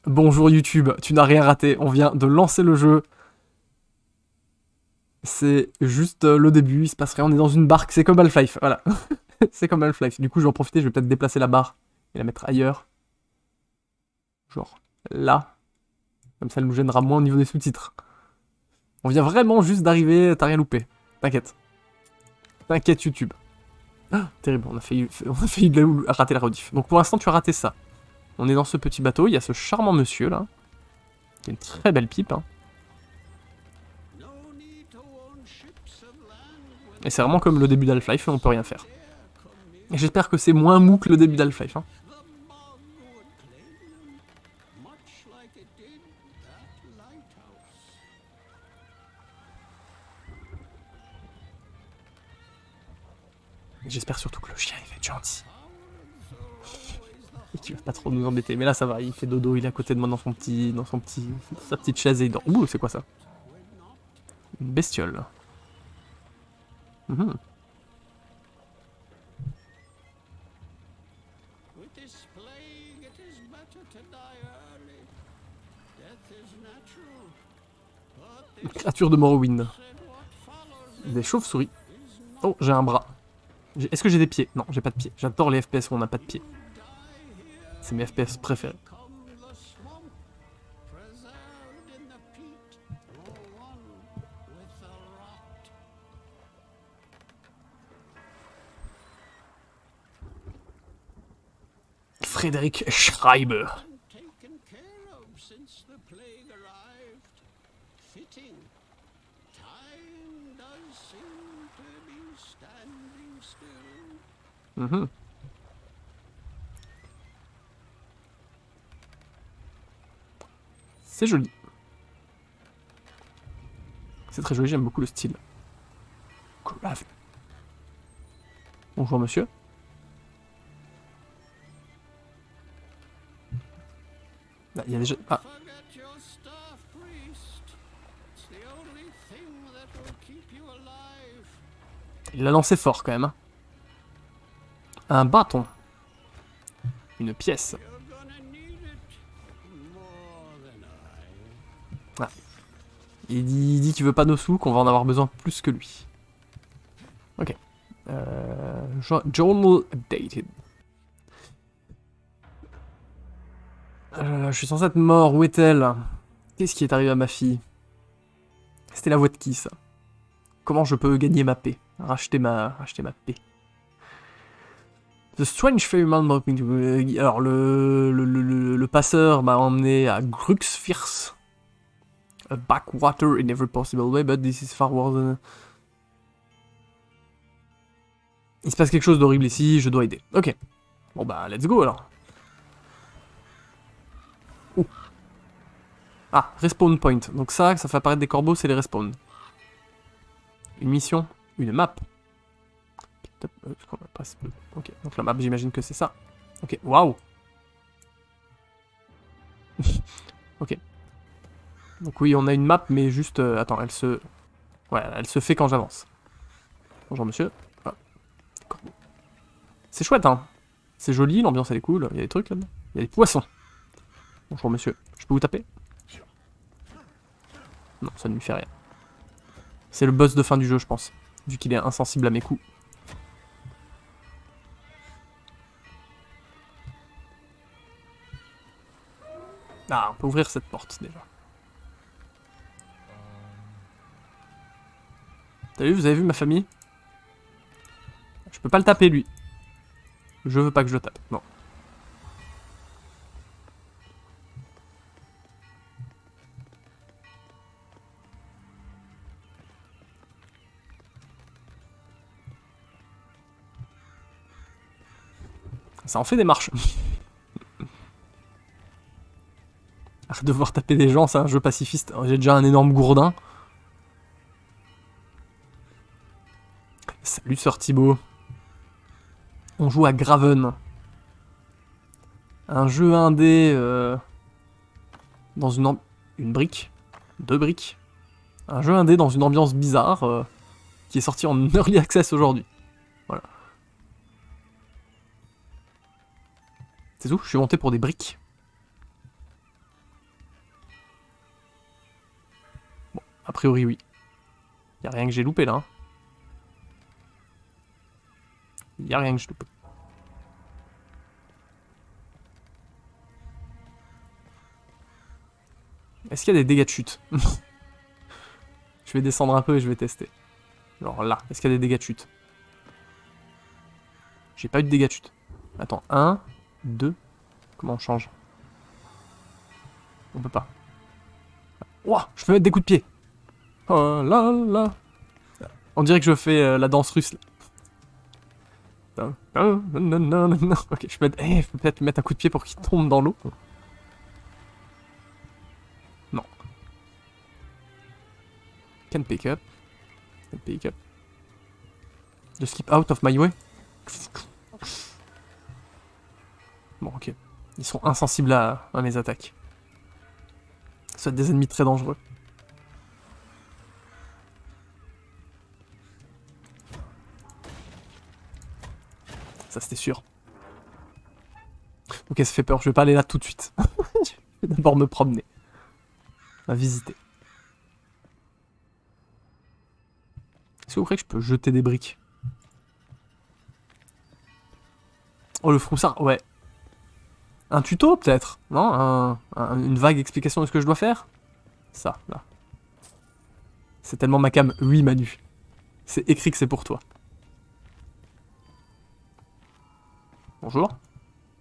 Bonjour YouTube, tu n'as rien raté, on vient de lancer le jeu. C'est juste le début, il se passe rien, on est dans une barque, c'est comme Half-Life, voilà. C'est comme Half-Life. Du coup, je vais en profiter, je vais peut-être déplacer la barre et la mettre ailleurs. Genre là. Comme ça, elle nous gênera moins au niveau des sous-titres. On vient vraiment juste d'arriver, t'as rien loupé. T'inquiète. T'inquiète YouTube. Ah, terrible, on a failli rater la rediff. Donc pour l'instant, tu as raté ça. On est dans ce petit bateau, il y a ce charmant monsieur là. Qui a une très belle pipe. Hein. Et c'est vraiment comme le début d'Half-Life, on peut rien faire. Et j'espère que c'est moins mou que le début d'Half-Life. Hein. J'espère surtout que le chien il va être gentil. Et qu'il va pas trop nous embêter. Mais là ça va, il fait dodo, il est à côté de moi dans sa petite chaise et il dort. Ouh, c'est quoi ça? Une bestiole. Mmh. Une créature de Morrowind. Des chauves-souris. Oh, j'ai un bras. Est-ce que j'ai des pieds? Non, j'ai pas de pieds. J'adore les FPS où on n'a pas de pieds. C'est mes FPS préférés. Frédéric Schreiber. Mmh. C'est joli. C'est très joli, j'aime beaucoup le style. Grave. Bonjour monsieur. Là, il y a déjà... Ah. Il l'a lancé fort quand même. Hein. Un bâton. Une pièce. Ah. Il dit qu'il veut pas nos sous, qu'on va en avoir besoin plus que lui. Ok. Journal updated. Je suis censé être mort, où est-elle? Qu'est-ce qui est arrivé à ma fille? C'était la voix de qui ça? Comment je peux gagner ma paix? Racheter ma paix. The Strange Ferryman brought me to... Alors, le passeur m'a emmené à Gruxfirth. A backwater in every possible way, but this is far worse than... Il se passe quelque chose d'horrible ici, je dois aider. Ok. Bon bah, let's go alors. Ouh. Ah, respawn point. Donc ça fait apparaître des corbeaux, c'est les respawns. Une mission, une map. Ok, donc la map, j'imagine que c'est ça. Ok, waouh. Ok. Donc oui, on a une map, mais juste... attends, elle se... Ouais, elle se fait quand j'avance. Bonjour monsieur. Ah. C'est chouette, hein. C'est joli, l'ambiance elle est cool. Il y a des trucs là-dedans. Il y a des poissons. Bonjour monsieur. Je peux vous taper? Non, ça ne lui fait rien. C'est le boss de fin du jeu, je pense. Vu qu'il est insensible à mes coups. Ah, on peut ouvrir cette porte déjà. T'as vu, vous avez vu ma famille? Je peux pas le taper lui. Je veux pas que je le tape. Non. Ça en fait des marches. Arrête de devoir taper des gens, c'est un jeu pacifiste. J'ai déjà un énorme gourdin. Salut Sir Thibaut. On joue à Graven. Un jeu indé dans une brique. 2 briques. Un jeu indé dans une ambiance bizarre qui est sorti en early access aujourd'hui. Voilà. C'est tout, je suis monté pour des briques. A priori, oui. Y a rien que j'ai loupé, là. Hein. Y a rien que j'ai loupé. Est-ce qu'il y a des dégâts de chute? Je vais descendre un peu et je vais tester. Genre là, est-ce qu'il y a des dégâts de chute? J'ai pas eu de dégâts de chute. Attends, 1, 2... Comment on change? On peut pas. Ouah, je peux mettre des coups de pied. Oh là là. On dirait que je fais la danse russe. Là. Ok, je peux peut-être mettre un coup de pied pour qu'il tombe dans l'eau. Non. Can pick up. Can pick up. Just keep out of my way. Bon, ok. Ils sont insensibles à mes attaques. Ça va être des ennemis très dangereux. Ça, c'était sûr. Ok, ça fait peur. Je vais pas aller là tout de suite. Je vais d'abord me promener. On va visiter. Est-ce que vous croyez que je peux jeter des briques? Oh, le froussard, ouais. Un tuto, peut-être? Non, une vague explication de ce que je dois faire? Ça, là. C'est tellement ma cam. Oui, Manu. C'est écrit que c'est pour toi. Bonjour.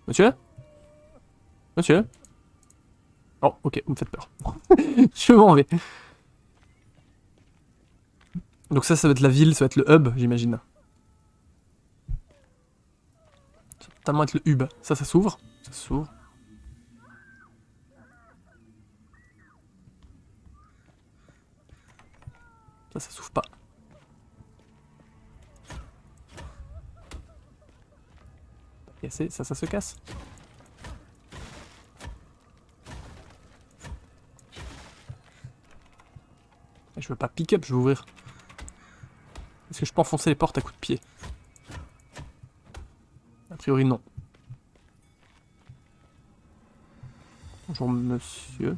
Monsieur? Monsieur? Oh, ok, vous me faites peur. Je m'en vais. Donc ça va être la ville, ça va être le hub, j'imagine. Ça va totalement être le hub. Ça s'ouvre. Ça s'ouvre. Ça s'ouvre pas. Cassé, ça se casse. Je veux pas pick up, je veux ouvrir. Est-ce que je peux enfoncer les portes à coups de pied? A priori, non. Bonjour, monsieur.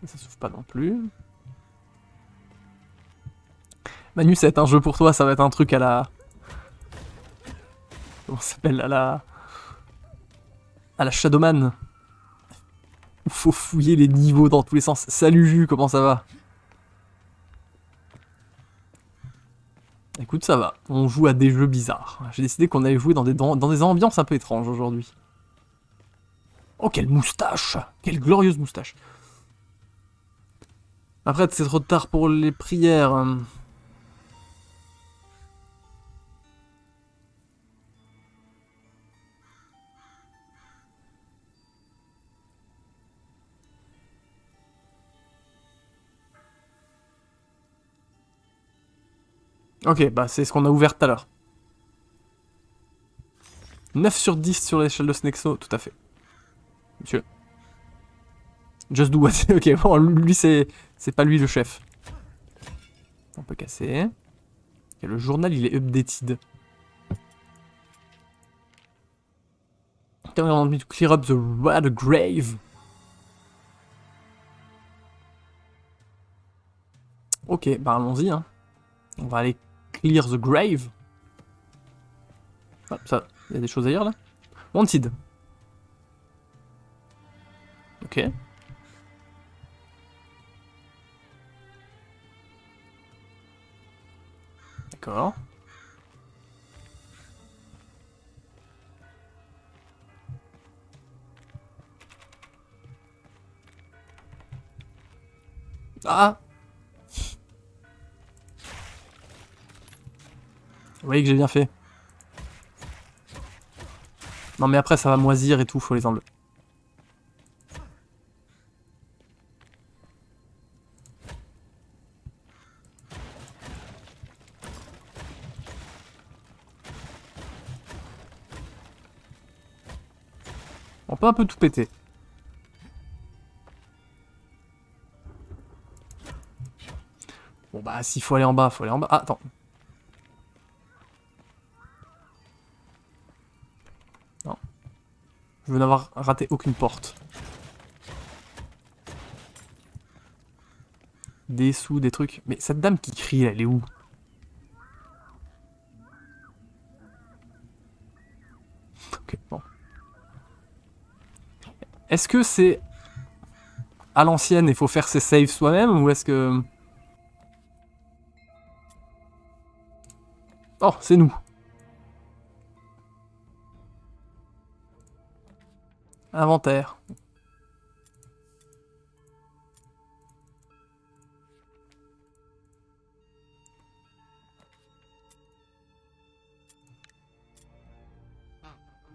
Ça s'ouvre pas non plus. Manu, ça va être un jeu pour toi, ça va être un truc à la... Comment ça s'appelle? À la Shadowman. Il faut fouiller les niveaux dans tous les sens. Salut Jus, comment ça va? Écoute, ça va. On joue à des jeux bizarres. J'ai décidé qu'on allait jouer dans des ambiances un peu étranges aujourd'hui. Oh, quelle moustache! Quelle glorieuse moustache! Après, c'est trop tard pour les prières. Ok, bah c'est ce qu'on a ouvert tout à l'heure. 9 sur 10 sur l'échelle de Snexo, tout à fait. Monsieur. Just do what. Ok, bon, lui c'est pas lui le chef. On peut casser. Et le journal il est updated. On a envie de clear up the red grave. Ok, bah allons-y. Hein. On va aller clear the grave. Ah, ça, il y a des choses ailleurs là. Wanted. Ok. D'accord. Ah! Vous voyez que j'ai bien fait. Non mais après ça va moisir et tout, faut les enlever. On peut un peu tout péter. Bon bah s'il faut aller en bas, faut aller en bas. Ah, attends. Non. Je veux n'avoir raté aucune porte. des sous, des trucs. Mais cette dame qui crie, elle est où? Ok, bon. Est-ce que c'est à l'ancienne et faut faire ses saves soi-même, ou est-ce que... Oh, c'est nous. Inventaire.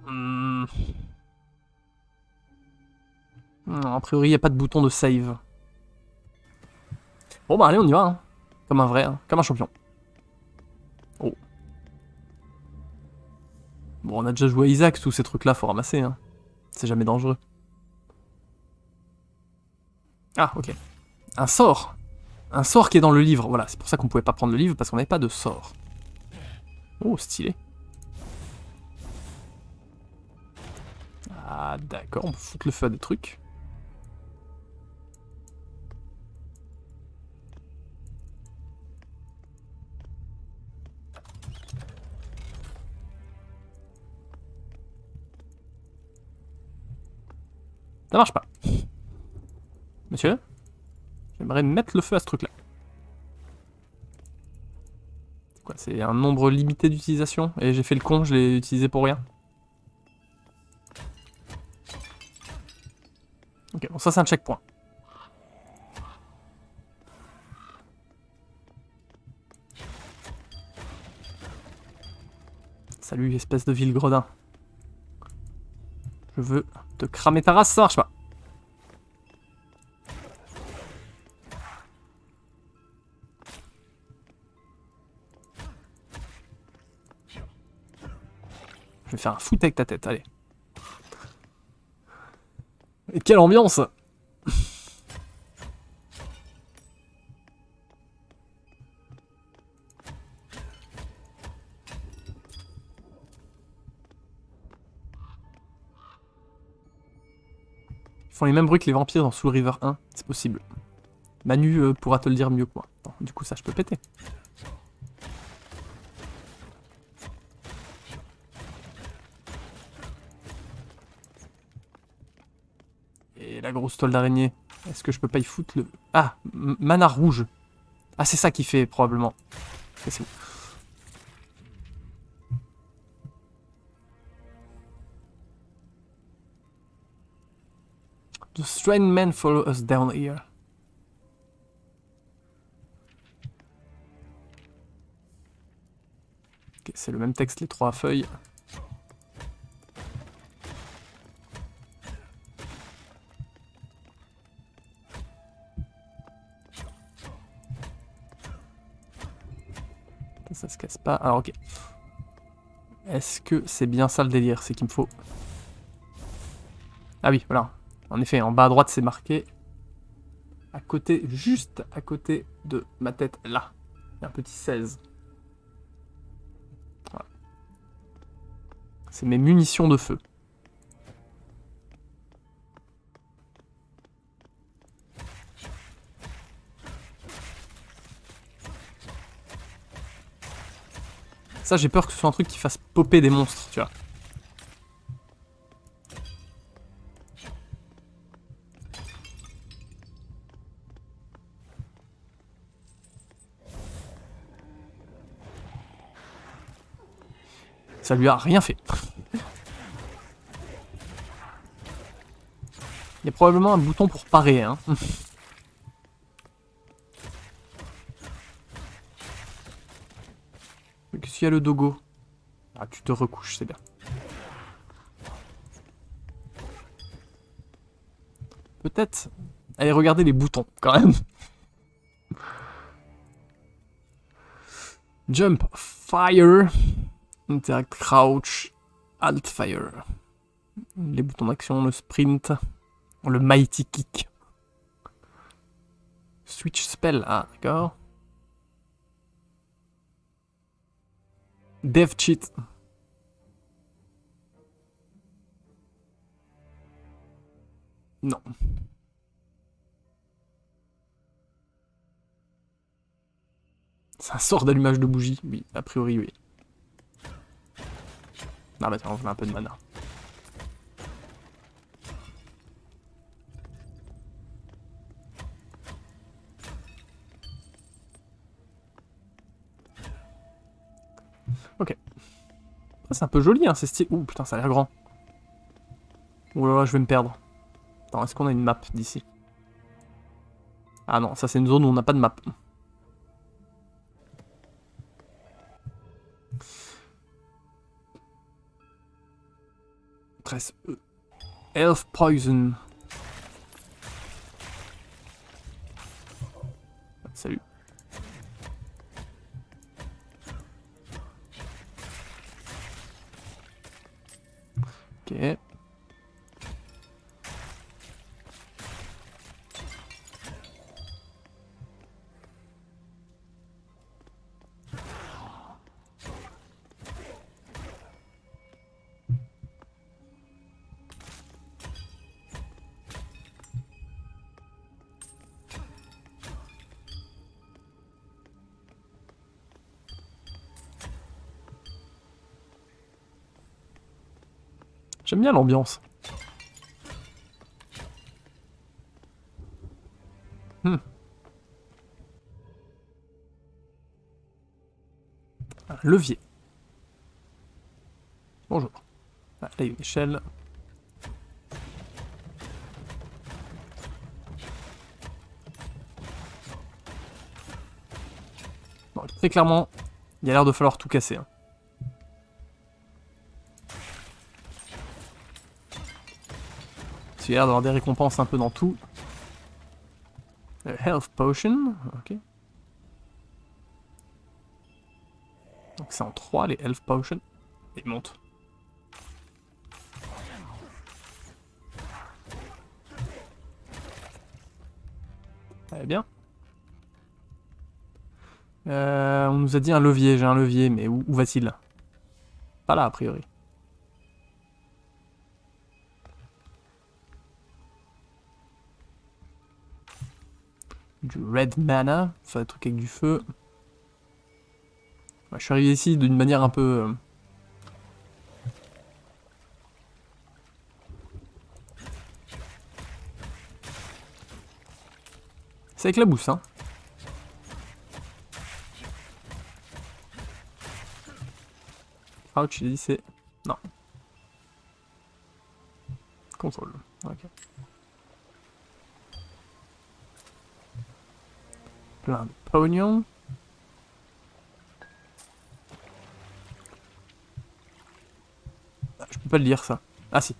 Hmm. Non, a priori, il n'y a pas de bouton de save. Bon bah allez, on y va. Hein. Comme un vrai, hein. Comme un champion. Oh. Bon, on a déjà joué à Isaac, tous ces trucs-là, faut ramasser. Hein. C'est jamais dangereux. Ah, ok. Un sort. Un sort qui est dans le livre. Voilà, c'est pour ça qu'on pouvait pas prendre le livre, parce qu'on n'avait pas de sort. Oh, stylé. Ah, d'accord, on peut foutre le feu à des trucs. Ça marche pas. Monsieur, j'aimerais mettre le feu à ce truc-là. C'est quoi? C'est un nombre limité d'utilisation? Et j'ai fait le con, je l'ai utilisé pour rien. Ok, bon ça c'est un checkpoint. Salut, espèce de ville gredin. Je veux te cramer ta race, ça marche pas. Je vais faire un foot avec ta tête, allez. Et quelle ambiance! Ils font les mêmes bruits que les vampires dans Soul River 1, c'est possible. Manu pourra te le dire mieux que moi. Bon, du coup ça je peux péter. Et la grosse toile d'araignée. Est-ce que je peux pas y foutre le... Ah, mana rouge. Ah, c'est ça qui fait, probablement. C'est bon. The strange men follow us down here. Ok, c'est le même texte, les 3 feuilles. Ça se casse pas. Alors ok. Est-ce que c'est bien ça le délire? C'est qu'il me faut... Ah oui, voilà. En effet, en bas à droite, c'est marqué. À côté, juste à côté de ma tête, là. Il y a un petit 16. Voilà. C'est mes munitions de feu. Ça, j'ai peur que ce soit un truc qui fasse popper des monstres, tu vois. Ça lui a rien fait. Il y a probablement un bouton pour parer, hein. Qu'est-ce qu'il y a le dogo? Ah, tu te recouches, c'est bien. Peut-être... Allez, regardez les boutons, quand même. Jump, fire, interact, crouch, alt, fire. Les boutons d'action, le sprint, le mighty kick. Switch spell, ah d'accord. Dev cheat. Non. C'est un sort d'allumage de bougie. Oui, a priori, oui. Ah bah tiens, on fait un peu de mana. Ok. C'est un peu joli, hein, c'est stylé. Ouh, putain, ça a l'air grand. Ouh là là, je vais me perdre. Attends, est-ce qu'on a une map d'ici? Ah non, ça c'est une zone où on n'a pas de map. 13. Elf Poison. Salut. Ok. J'aime bien l'ambiance. Un levier. Bonjour. Ah, là, il y a une échelle. Bon, très clairement, il y a l'air de falloir tout casser. Hein. Il y a l'air d'avoir des récompenses un peu dans tout. Health Potion, ok. Donc c'est en 3 les Health Potions. Et ils montent. Très bien. On nous a dit un levier, j'ai un levier, mais où va-t-il? Pas là, a priori. Du red mana, faire des trucs avec du feu. Ouais, je suis arrivé ici d'une manière un peu... C'est avec la bousse, hein. Crouch, il a dit c'est... Non. Contrôle, ok. Plein de pognon. Je peux pas le lire ça. Ah si.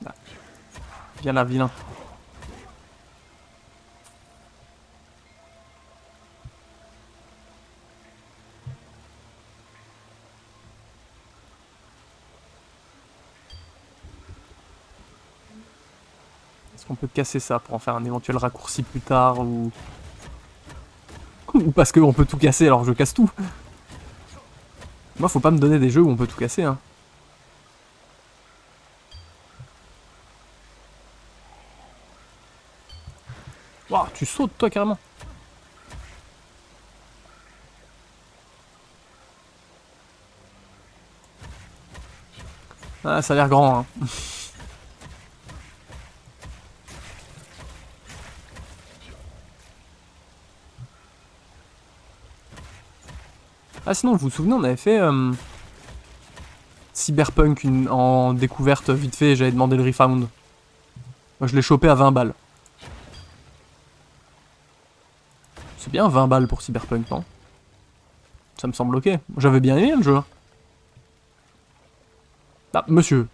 Ah. Viens là, vilain. Est-ce qu'on peut casser ça pour en faire un éventuel raccourci plus tard ou... Ou parce qu'on peut tout casser alors je casse tout. Moi faut pas me donner des jeux où on peut tout casser hein. Waouh, tu sautes toi carrément. Ah ça a l'air grand hein. Ah sinon vous vous souvenez on avait fait Cyberpunk en découverte vite fait, j'avais demandé le refound. Moi je l'ai chopé à 20 balles. C'est bien 20 balles pour Cyberpunk, non? Ça me semble ok. J'avais bien aimé le jeu. Ah, monsieur.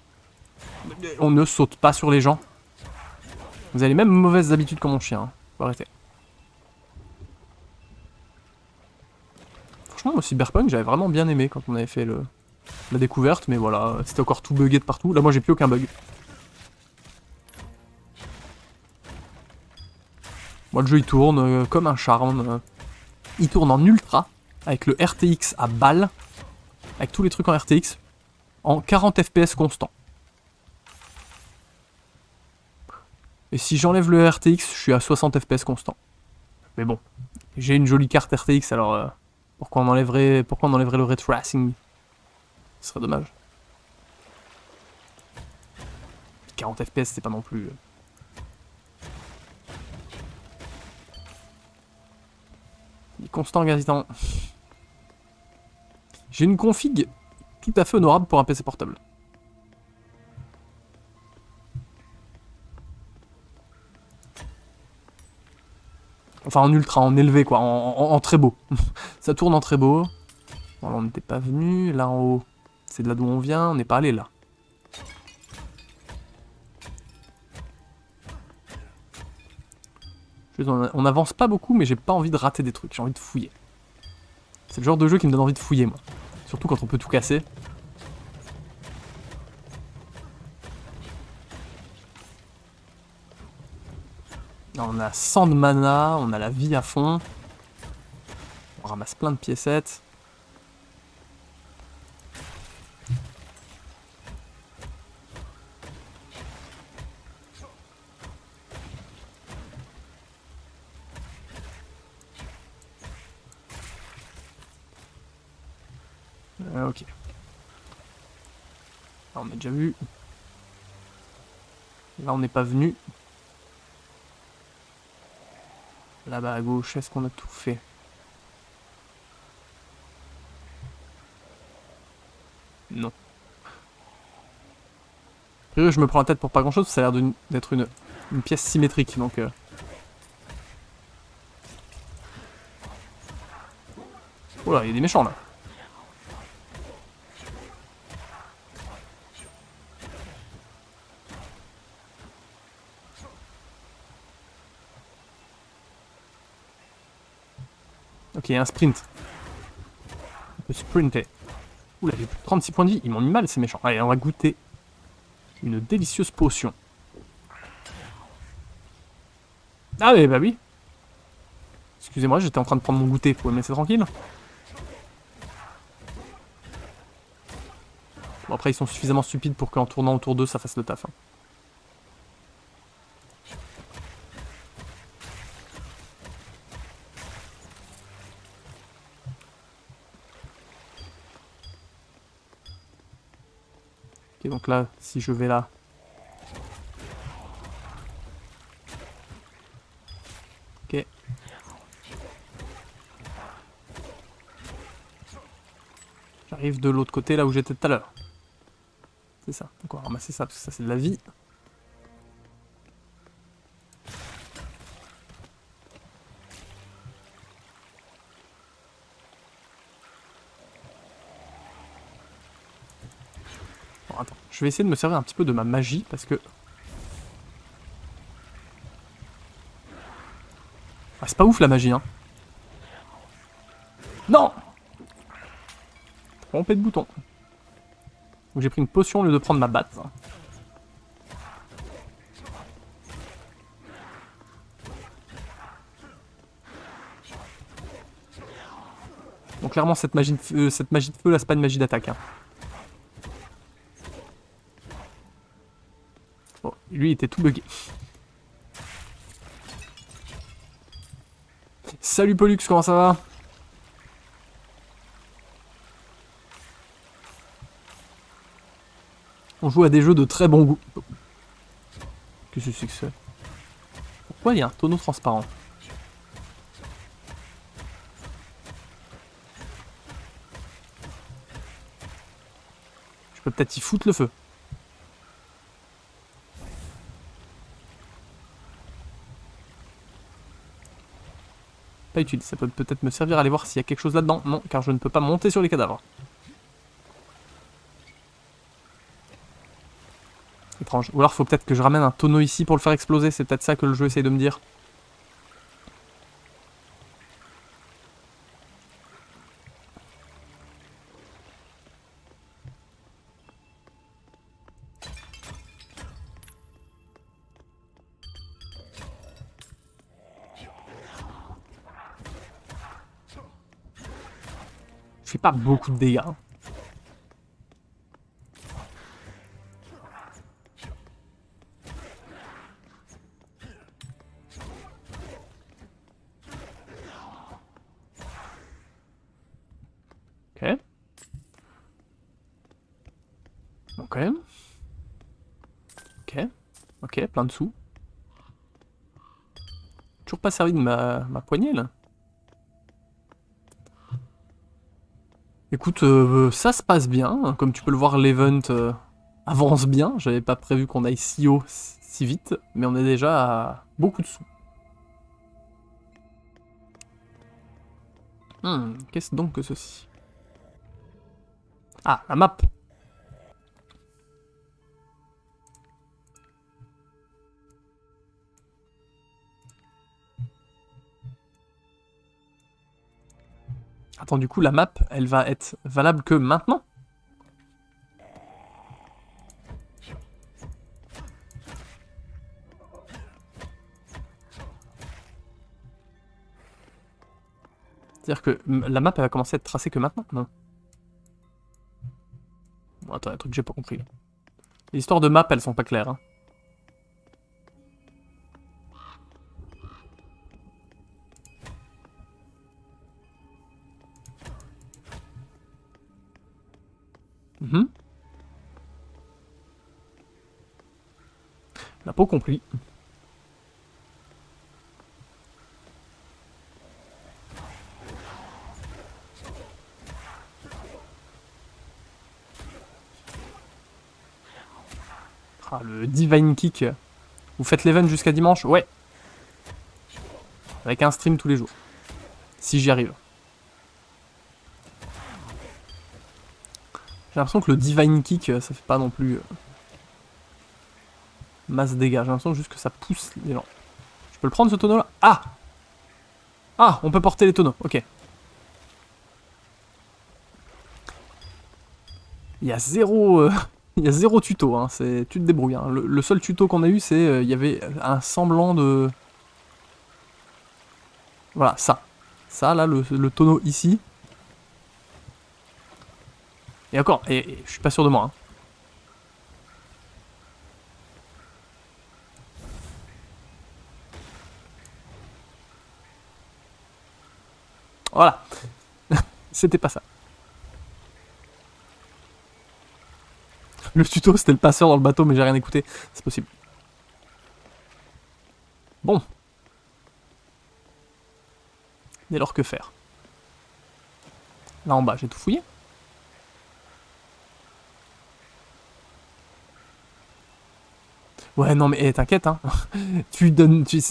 On ne saute pas sur les gens. Vous avez les mêmes mauvaises habitudes que mon chien. Hein. Faut arrêter. Franchement, le Cyberpunk, j'avais vraiment bien aimé quand on avait fait la découverte, mais voilà, c'était encore tout bugué de partout. Là, moi, j'ai plus aucun bug. Moi, le jeu, il tourne comme un charme. Il tourne en ultra, avec le RTX à balle. avec tous les trucs en RTX, en 40 FPS constant. Et si j'enlève le RTX, je suis à 60 FPS constant. Mais bon, j'ai une jolie carte RTX, alors pourquoi on enlèverait le ray tracing? Ce serait dommage. 40 FPS, c'est pas non plus... Il est constant, gazitant. J'ai une config tout à fait honorable pour un PC portable. Enfin en ultra, en élevé quoi, en très beau. Ça tourne en très beau. Bon, là on n'était pas venu, là en haut, c'est de là d'où on vient, on n'est pas allé là. On avance pas beaucoup, mais j'ai pas envie de rater des trucs, j'ai envie de fouiller. C'est le genre de jeu qui me donne envie de fouiller, moi. Surtout quand on peut tout casser. Là, on a 100 de mana, on a la vie à fond. On ramasse plein de piécettes. Ok. Là, on a déjà vu. Là, on n'est pas venu. Là-bas à gauche, est-ce qu'on a tout fait? Non. Je me prends la tête pour pas grand-chose, ça a l'air d'être une pièce symétrique, donc... Oh là, il y a des méchants, là. Ok, un sprint. On peut sprinter. Oula, j'ai plus de 36 points de vie. Ils m'ont mis mal, ces méchants. Allez, on va goûter une délicieuse potion. Ah mais bah oui. Excusez-moi, j'étais en train de prendre mon goûter. Vous pouvez me laisser tranquille? Bon, après, ils sont suffisamment stupides pour qu'en tournant autour d'eux, ça fasse le taf. Hein. Ok, donc là, si je vais là... Ok. J'arrive de l'autre côté, là où j'étais tout à l'heure. C'est ça. Donc on va ramasser ça, parce que ça, c'est de la vie. Bon, attends. Je vais essayer de me servir un petit peu de ma magie, parce que... Ah, c'est pas ouf, la magie, hein. Non! Trompé de bouton. Donc j'ai pris une potion au lieu de prendre ma batte. Donc clairement cette magie de feu là, c'est pas une magie d'attaque. Hein. Bon, lui il était tout bugué. Salut Pollux, comment ça va? On joue à des jeux de très bon goût. Qu'est-ce que c'est que ça? Pourquoi il y a un tonneau transparent? Je peux peut-être y foutre le feu. Pas utile, ça peut peut-être me servir à aller voir s'il y a quelque chose là-dedans. Non, car je ne peux pas monter sur les cadavres. Étrange. Ou alors faut peut-être que je ramène un tonneau ici pour le faire exploser, c'est peut-être ça que le jeu essaye de me dire. Je fais pas beaucoup de dégâts. Hein. Ok. Ok. Ok, plein de sous. Toujours pas servi de ma poignée, là. Écoute, ça se passe bien. Comme tu peux le voir, l'event avance bien. J'avais pas prévu qu'on aille si haut, si vite. Mais on est déjà à beaucoup de sous. Qu'est-ce donc que ceci? Ah, la map. Attends, du coup, la map, elle va être valable que maintenant? C'est-à-dire que la map, elle va commencer à être tracée que maintenant? Non. Bon, attends, il y a un truc que j'ai pas compris. Les histoires de map, elles sont pas claires. Hein. Mhm. On n'a pas compris. Ah, le Divine Kick. Vous faites l'event jusqu'à dimanche? Ouais. Avec un stream tous les jours. Si j'y arrive. J'ai l'impression que le Divine Kick, ça fait pas non plus masse dégâts. J'ai l'impression juste que ça pousse les gens. Je peux le prendre ce tonneau là? Ah! Ah, on peut porter les tonneaux, ok. Il y a zéro, il y a zéro tuto, hein. Tu te débrouilles. Hein. Le seul tuto qu'on a eu, c'est il y avait un semblant de... Voilà, ça. Ça, là, le tonneau ici. Et encore, et je suis pas sûr de moi. Hein. Voilà. C'était pas ça. Le tuto, c'était le passeur dans le bateau, mais j'ai rien écouté. C'est possible. Bon. Dès lors, que faire? Là en bas, j'ai tout fouillé. Ouais, non, mais t'inquiète, hein. Tu donnes, tu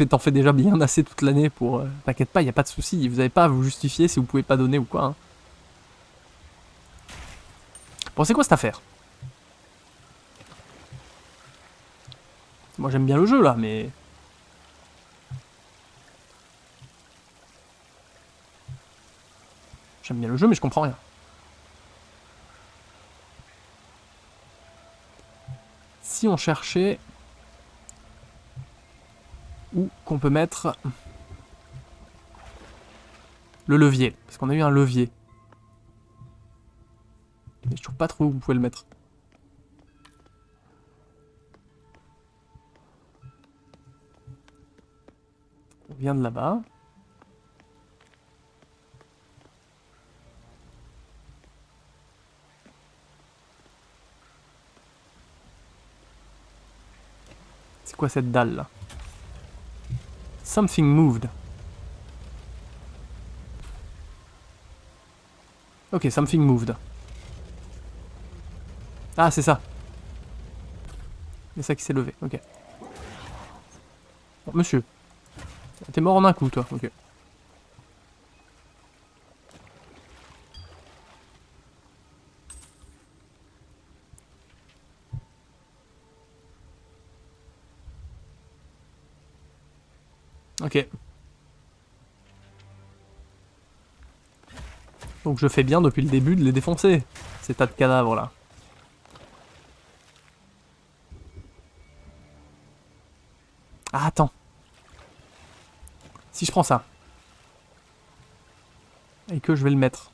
t'en fais déjà bien assez toute l'année pour. T'inquiète pas, y a pas de souci. Vous avez pas à vous justifier si vous pouvez pas donner ou quoi. Hein. Bon, c'est quoi cette affaire? Moi, j'aime bien le jeu là, mais. J'aime bien le jeu, mais je comprends rien. Si on cherchait où qu'on peut mettre le levier, parce qu'on a eu un levier. Mais je trouve pas trop où vous pouvez le mettre. On vient de là-bas. C'est quoi cette dalle là? Something moved. Ok, something moved. Ah, c'est ça. C'est ça qui s'est levé, ok. Bon, monsieur. T'es mort en un coup, toi, ok. Ok. Donc je fais bien depuis le début de les défoncer, ces tas de cadavres là. Ah, attends. Si je prends ça. Et que je vais le mettre.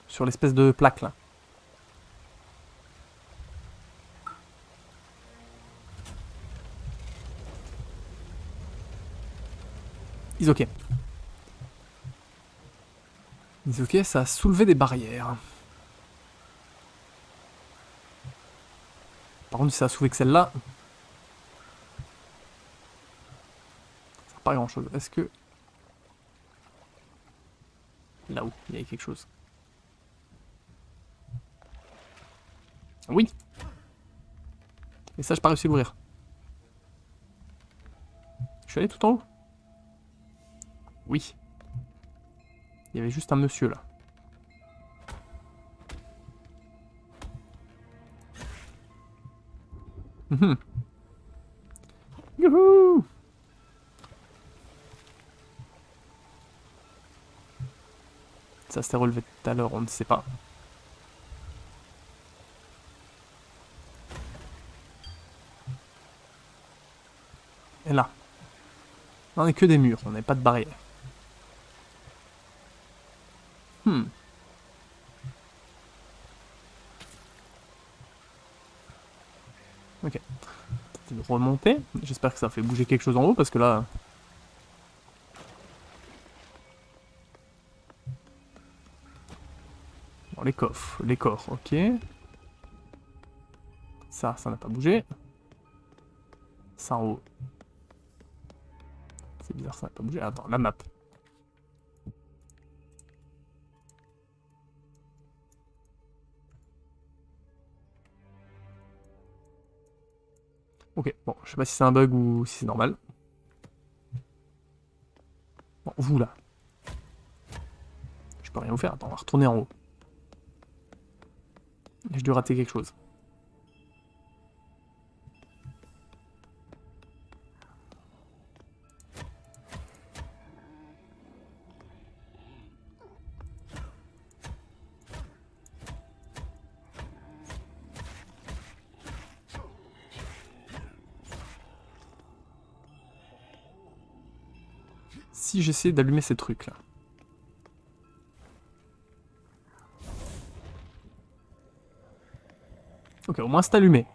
Sur l'espèce de plaque là. Is ok. Is ok, ça a soulevé des barrières. Par contre, si ça s'ouvre que celle-là... Ça sert pas à grand chose. Est-ce que... Là-haut, il y avait quelque chose. Oui. Et ça, j'ai pas réussi à l'ouvrir. Je suis allé tout en haut. Oui. Il y avait juste un monsieur là. Youhou! Ça s'est relevé tout à l'heure, on ne sait pas. Et là. On n'est que des murs, on n'est pas de barrière. Ok. C'est de remonter. J'espère que ça fait bouger quelque chose en haut parce que là... Bon, les coffres, les corps, ok. Ça n'a pas bougé. Ça en haut. C'est bizarre, ça n'a pas bougé. Attends, la map. Ok, bon, je sais pas si c'est un bug ou si c'est normal. Bon, vous là. Je peux rien vous faire, attends, on va retourner en haut. J'ai dû rater quelque chose. Si j'essaie d'allumer ces trucs là. Ok, au moins c'est allumé.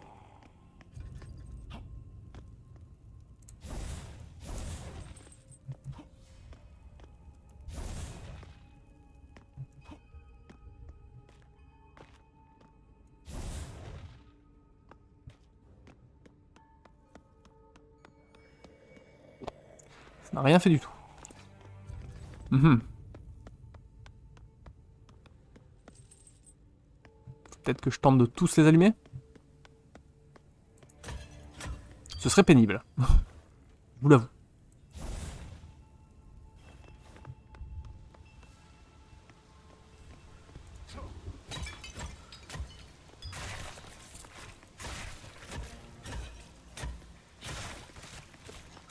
Ça n'a rien fait du tout. Peut-être que je tente de tous les allumer. Ce serait pénible. Je vous l'avoue.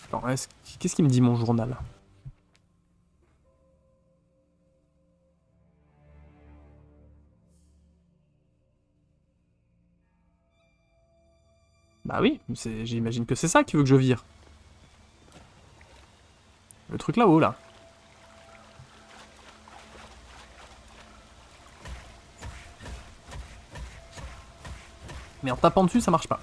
Attends, qu'est-ce qu'il me dit mon journal? Bah oui, j'imagine que c'est ça qu'il veut que je vire. Le truc là-haut, là. Mais en tapant dessus, ça marche pas.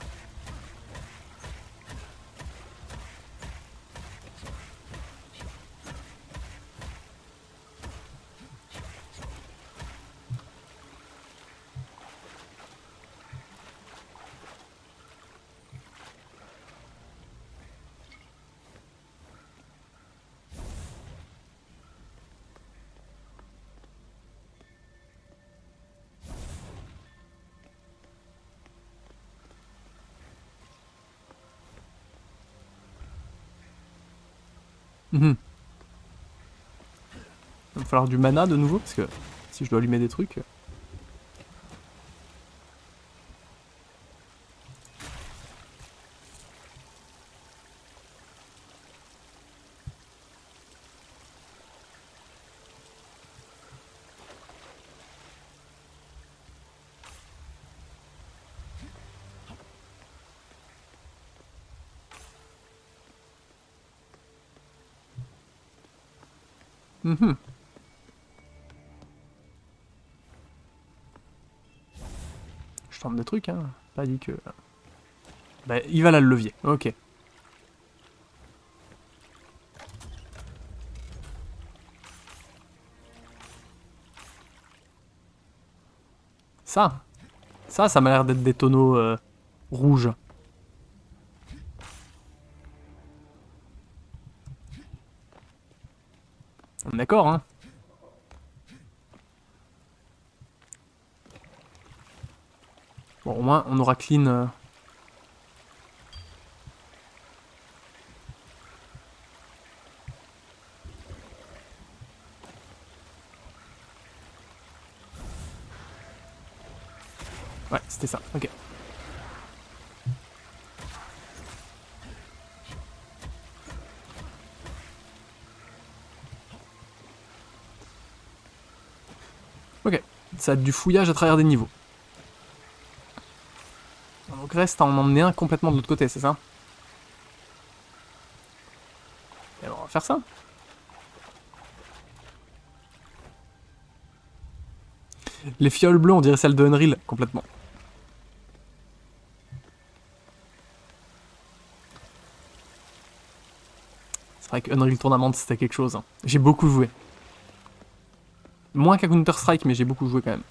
Il va me falloir du mana de nouveau, parce que si je dois allumer des trucs... Je tente des trucs, hein. Pas dit que... Bah, il va là le levier. Ok. Ça m'a l'air d'être des tonneaux rouge. On est d'accord, hein? Bon, au moins, on aura clean... Ouais, c'était ça, ok. Ok, ça a du fouillage à travers des niveaux. Donc reste à en emmener un complètement de l'autre côté, c'est ça? Et alors, on va faire ça. Les fioles bleues, on dirait celles de Unreal, complètement. C'est vrai que Unreal Tournament, c'était quelque chose. Hein. J'ai beaucoup joué. Moins qu'à Counter-Strike, mais j'ai beaucoup joué quand même.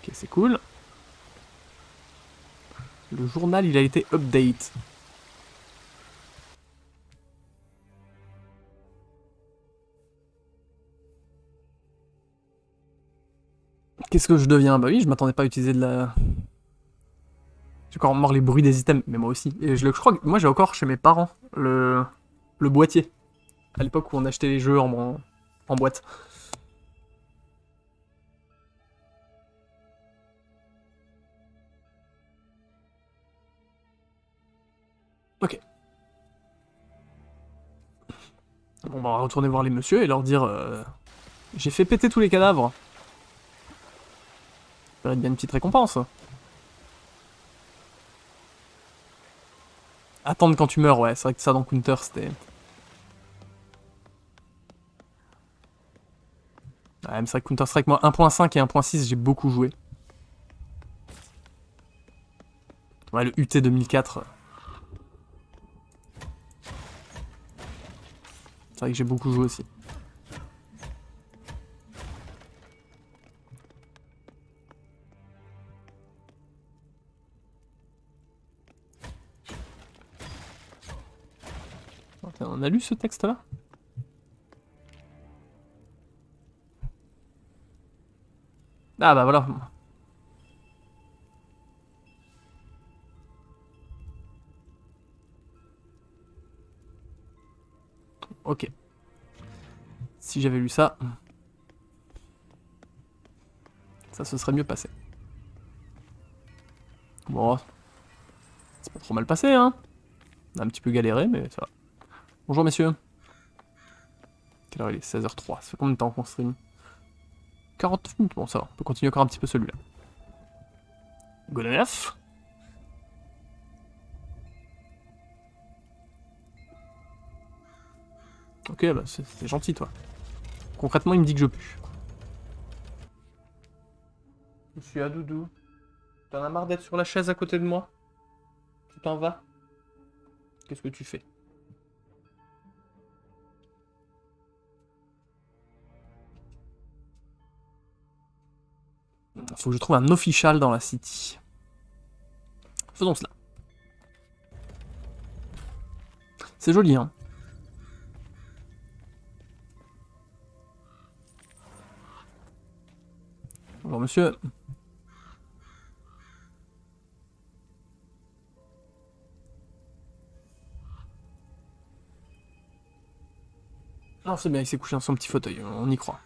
Ok, c'est cool. Le journal, il a été update. Qu'est-ce que je deviens? Bah oui, je m'attendais pas à utiliser de la... J'ai encore mort les bruits des items, mais moi aussi. Et je crois que moi j'ai encore chez mes parents le boîtier. À l'époque où on achetait les jeux en boîte. Ok. Bon, bah, on va retourner voir les messieurs et leur dire... j'ai fait péter tous les cadavres. Ça va être bien une petite récompense. Attendre quand tu meurs, ouais. C'est vrai que ça dans Counter, c'était... Ouais, mais c'est vrai que Counter-Strike, moi, 1.5 et 1.6, j'ai beaucoup joué. Ouais, le UT 2004. C'est vrai que j'ai beaucoup joué aussi. On a lu ce texte-là? Ah bah voilà. Ok. Si j'avais lu ça, ça se serait mieux passé. Bon, c'est pas trop mal passé, hein. On a un petit peu galéré, mais ça va. Bonjour messieurs. Quelle heure il est? 16h03. Ça fait combien de temps qu'on stream? 40 minutes, bon ça va. On peut continuer encore un petit peu celui-là. Good enough. Ok, bah c'est gentil toi. Concrètement, il me dit que je pue. Je suis à doudou. T'en as marre d'être sur la chaise à côté de moi? Tu t'en vas? Qu'est-ce que tu fais? Faut que je trouve un official dans la city. Faisons cela. C'est joli, hein. Bonjour monsieur. Non, c'est bien, il s'est couché dans son petit fauteuil, on y croit.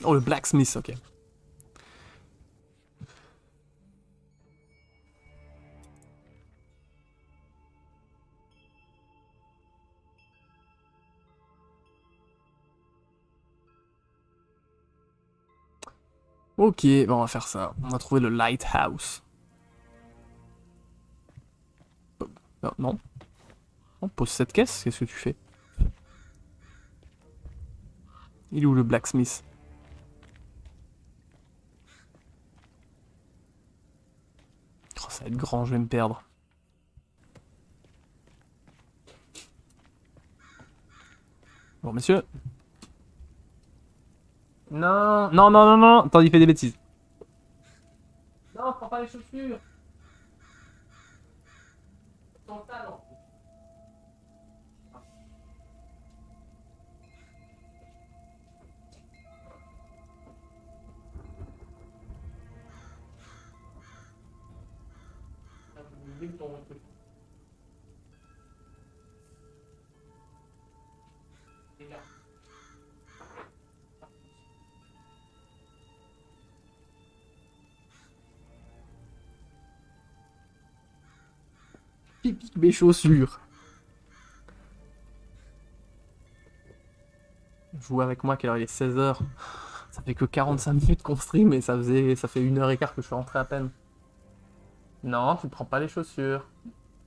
Oh, le blacksmith, ok. Ok, bon, on va faire ça. On va trouver le lighthouse. Non, non. On pose cette caisse, qu'est-ce que tu fais? Il est où le blacksmith? Oh, ça va être grand, je vais me perdre. Bon, monsieur. Non, non, non, non, non. Attends, il fait des bêtises. Non, prends pas les chaussures. Ton talent. Pique mes chaussures. Jouer avec moi, quelle heure il est 16h. Ça fait que 45 minutes qu'on stream et ça fait 1h15 que je suis rentré à peine. Non, tu prends pas les chaussures.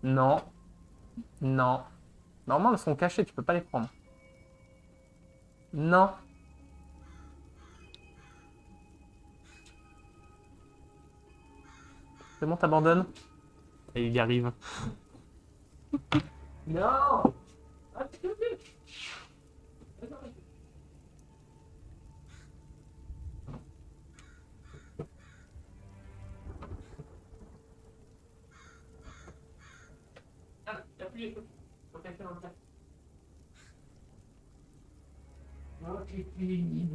Non. Non. Normalement, elles sont cachées, tu peux pas les prendre. Non. C'est bon, t'abandonnes. Et il y arrive. Non. Ah, tu peux plus. Ah, il y a plus les chaussures. Faut cacher dans le sac. Oh, c'est fini.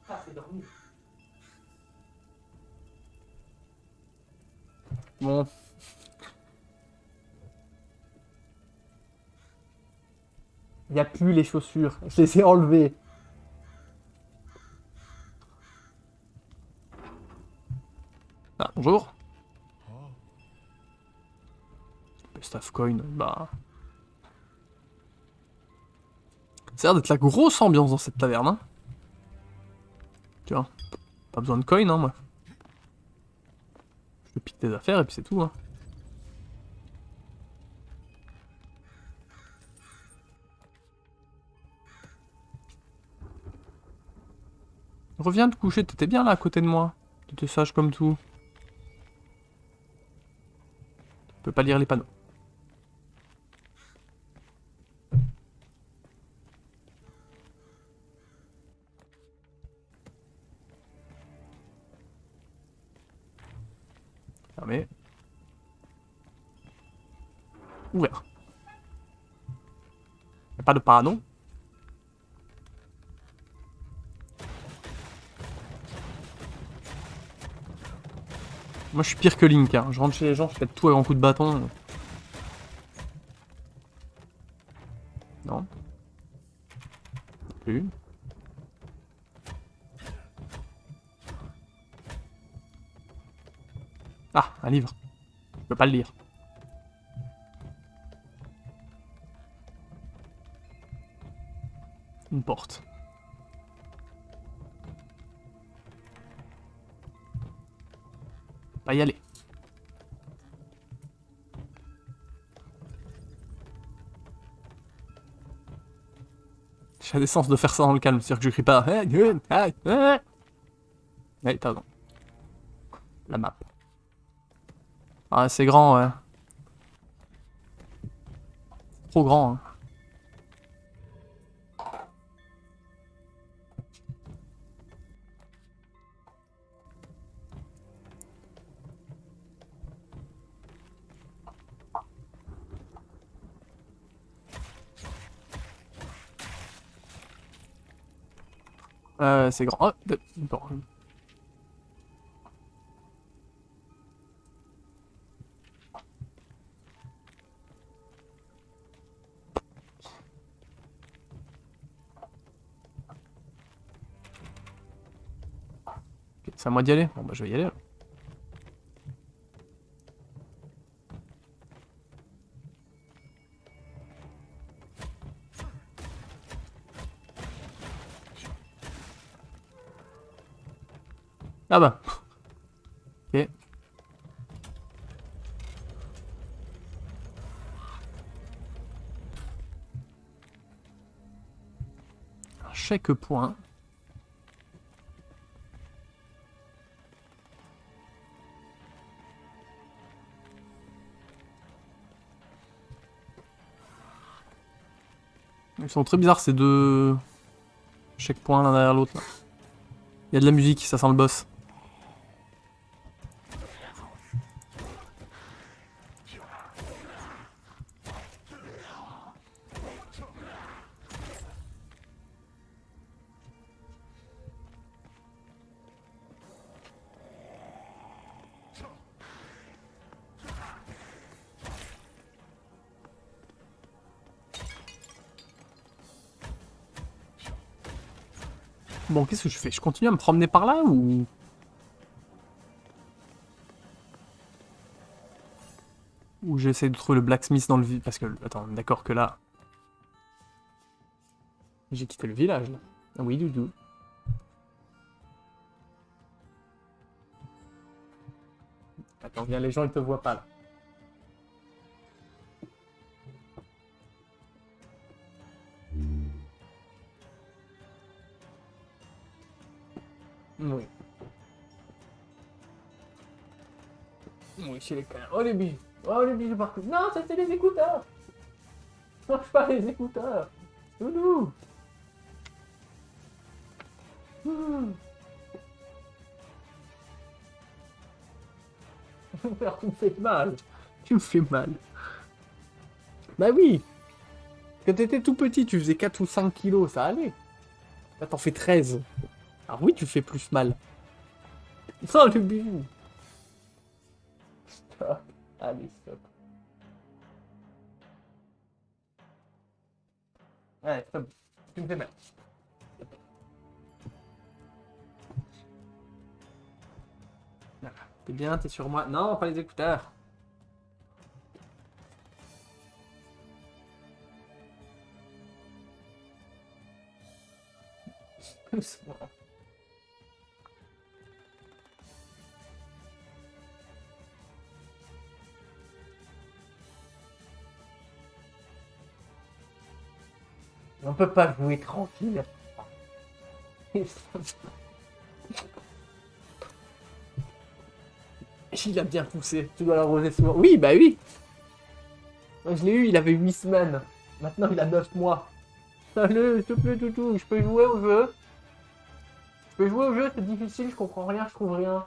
Ah, c'est dormi. Bon. Il n'y a plus les chaussures. Je les ai enlevées. Ah, bonjour. Staff coin, bah. Ça a l'air d'être la grosse ambiance dans cette taverne, hein. Tu vois. Pas besoin de coin, hein, moi. Je pique tes affaires et puis c'est tout, hein. Reviens te coucher, t'étais bien là à côté de moi. T'étais sage comme tout. Tu peux pas lire les panneaux. Fermé. Ouvert. Y'a pas de panneau. Moi je suis pire que Link, hein. Je rentre chez les gens, je fais tout à grands coups de bâton. Non. Non plus. Ah, un livre. Je peux pas le lire. Une porte. Pas y aller. J'ai la décence de faire ça dans le calme, c'est-à-dire que je crie pas. Ouais, t'as raison. La map. Ah, c'est grand, ouais. Trop grand, hein. C'est grand. Oh, bon. Ok, c'est à moi d'y aller. Bon, bah, je vais y aller. Alors. Ah bah. Ok. Un chèque point. Ils sont très bizarres ces deux checkpoints l'un derrière l'autre. Il y a de la musique, ça sent le boss. Bon, qu'est-ce que je fais? Je continue à me promener par là ou... Ou j'essaie de trouver le blacksmith dans le village? Parce que, attends, d'accord que là... J'ai quitté le village, là. Ah oui, doudou. Attends, viens, les gens, ils te voient pas, là. Oui. Oui, chez les canards. Oh, les bijoux. Oh, les bijoux partout. Non, ça, c'est les écouteurs. Mange pas les écouteurs. Doudou. Hmm. Frère, tu me fais mal. Tu me fais mal. Bah oui. Quand t'étais tout petit, tu faisais 4 ou 5 kilos, ça allait. Là, t'en fais 13. Alors oui, tu fais plus mal. Non, le bijou. Stop. Allez, stop. Allez, stop. Tu me fais mal. T'es bien, t'es sur moi. Non, pas les écouteurs. Doucement. On peut pas jouer tranquille. Il a bien poussé. Tu dois l'arroser souvent. Oui, bah oui. Moi, je l'ai eu, il avait 8 semaines. Maintenant, il a 9 mois. Salut, s'il te plaît, toutou. Je peux jouer au jeu? Je peux jouer au jeu, c'est difficile, je comprends rien, je trouve rien.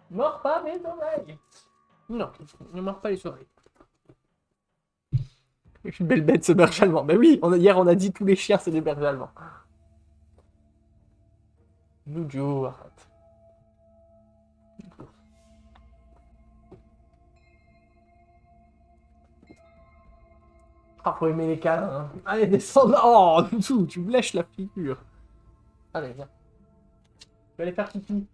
Mords pas mes oreilles. Non, ne mords pas les oreilles. Une belle bête, ce berger allemand. Bah oui, hier, on a dit tous les chiens, c'est des bergers allemands. Nujo, arrête. Ah, faut aimer les câlins. Hein. Allez, descends. Oh, tu me lèches la figure. Allez, viens. Je vais aller faire pipi.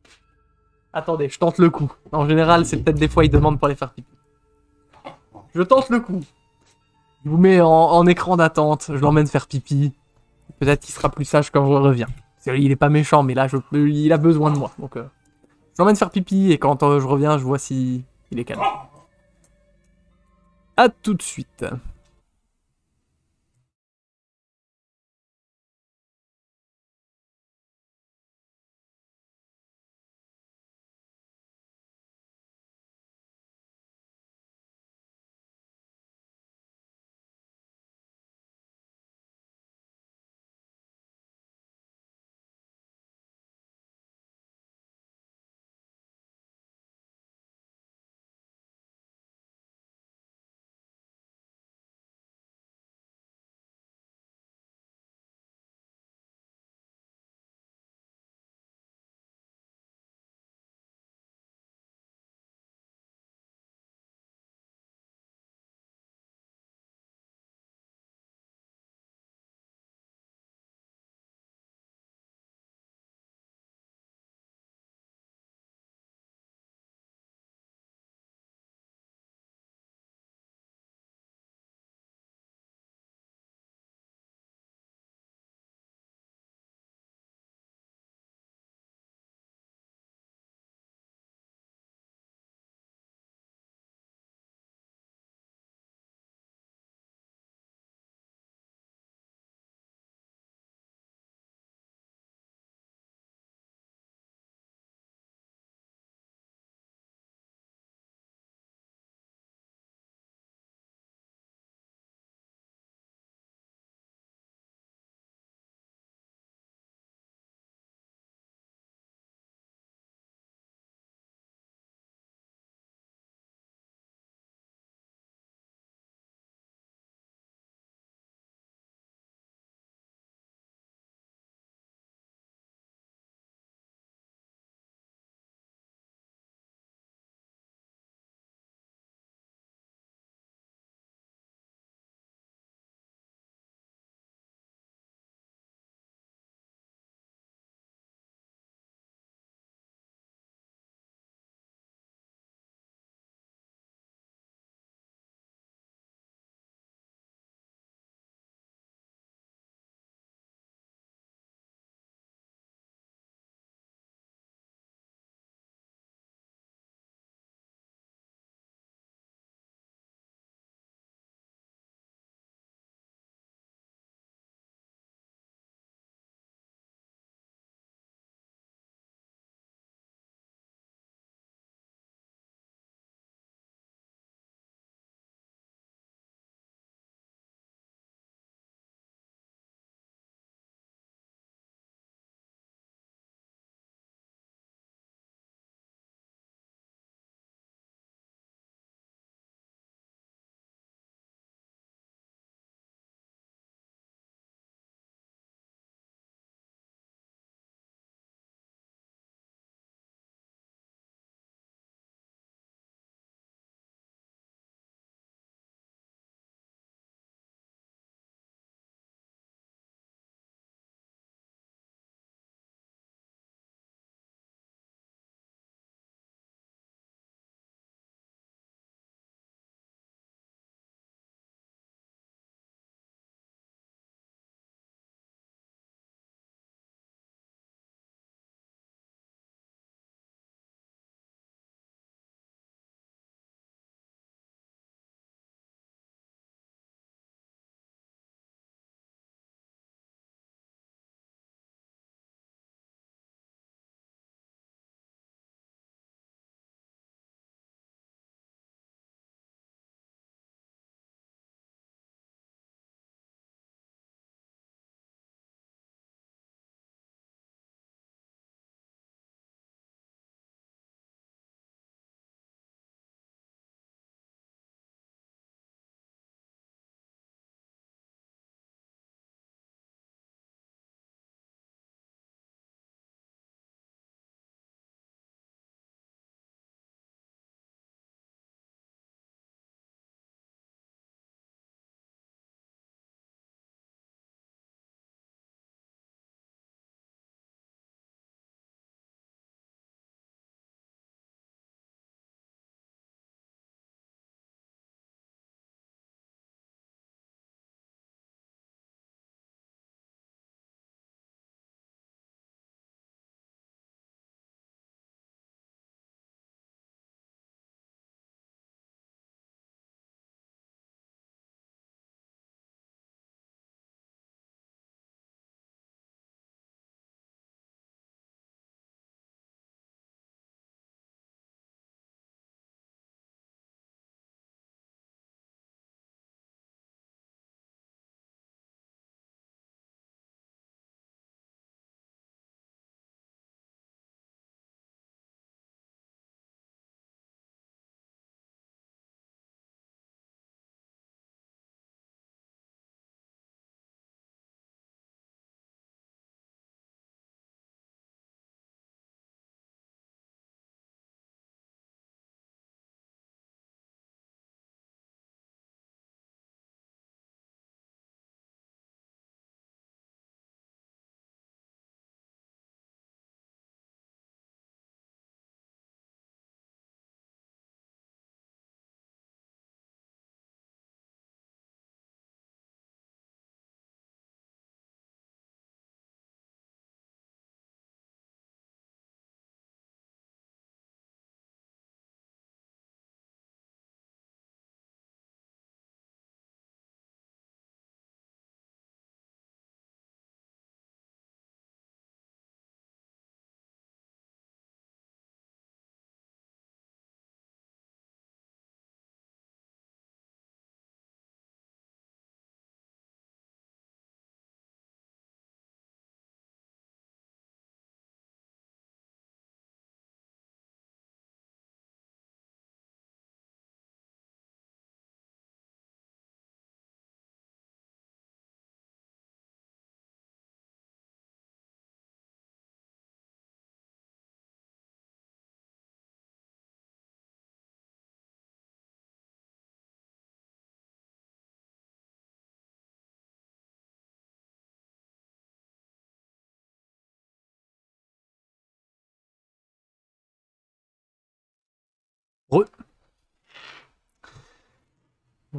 Attendez, je tente le coup. En général, c'est peut-être des fois, ils demandent pour aller faire pipi. Je tente le coup. Je vous mets en écran d'attente. Je l'emmène faire pipi. Peut-être qu'il sera plus sage quand je reviens. Il est pas méchant, mais là, il a besoin de moi. Donc, je l'emmène faire pipi et quand je reviens, je vois si il est calme. A tout de suite.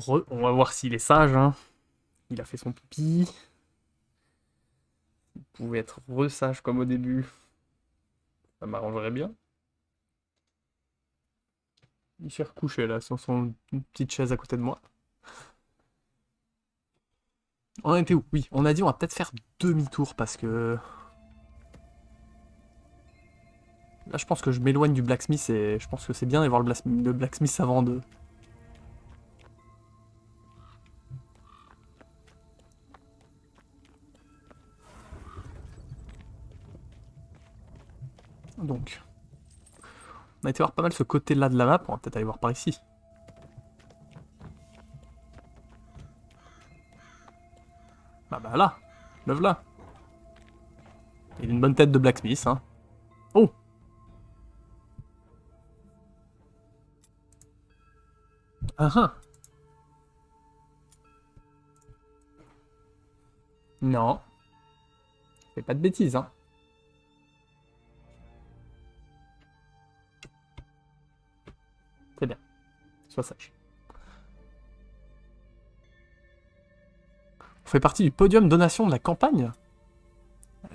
On va voir s'il est sage, hein. Il a fait son pipi. Il pouvait être re-sage comme au début. Ça m'arrangerait bien. Il s'est recouché là sur son petite chaise à côté de moi. On était où? Oui, on a dit on va peut-être faire demi-tour parce que... Là je pense que je m'éloigne du blacksmith et je pense que c'est bien d'aller voir le blacksmith avant de... Donc... On a été voir pas mal ce côté-là de la map, on va peut-être aller voir par ici. Bah là, lève là. Il a une bonne tête de blacksmith, hein. Oh! Ah ah! Non. Fais pas de bêtises, hein. C'est bien. Sois sage. On fait partie du podium donation de la campagne?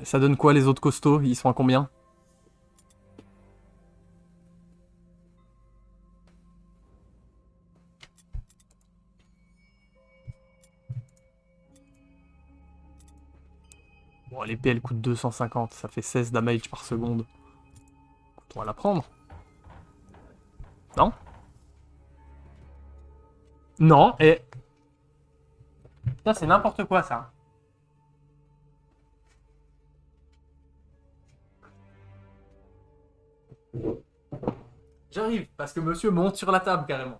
Ça donne quoi les autres costauds? Ils sont à combien? Bon, l'épée elle coûte 250, ça fait 16 damage par seconde. On va la prendre. Non? Non, et... Ça c'est n'importe quoi ça. J'arrive, parce que monsieur monte sur la table carrément.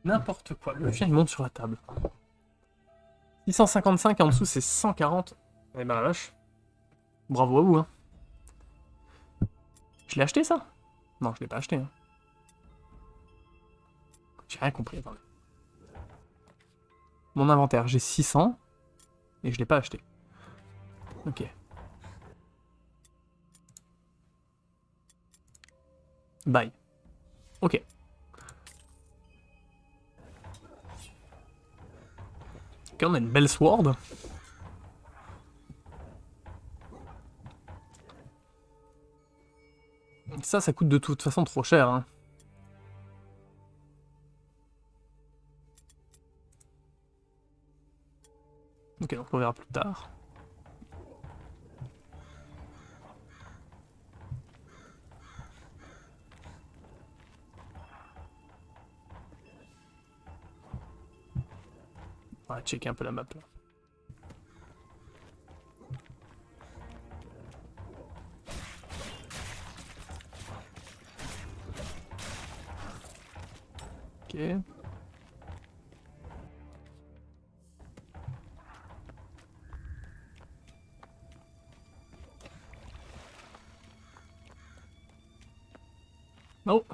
N'importe quoi, le chien il monte sur la table. 655 et en dessous c'est 140. Eh ben la vache. Bravo à vous, hein. Je l'ai acheté ça? Non, je l'ai pas acheté. Hein. J'ai rien compris, attendez. Mon inventaire, j'ai 600 et je l'ai pas acheté. Ok. Bye. Ok. Ok, on a une belle sword. Ça coûte de toute façon trop cher. Hein. Ok, donc on verra plus tard. On va checker un peu la map là. Ok. Oh.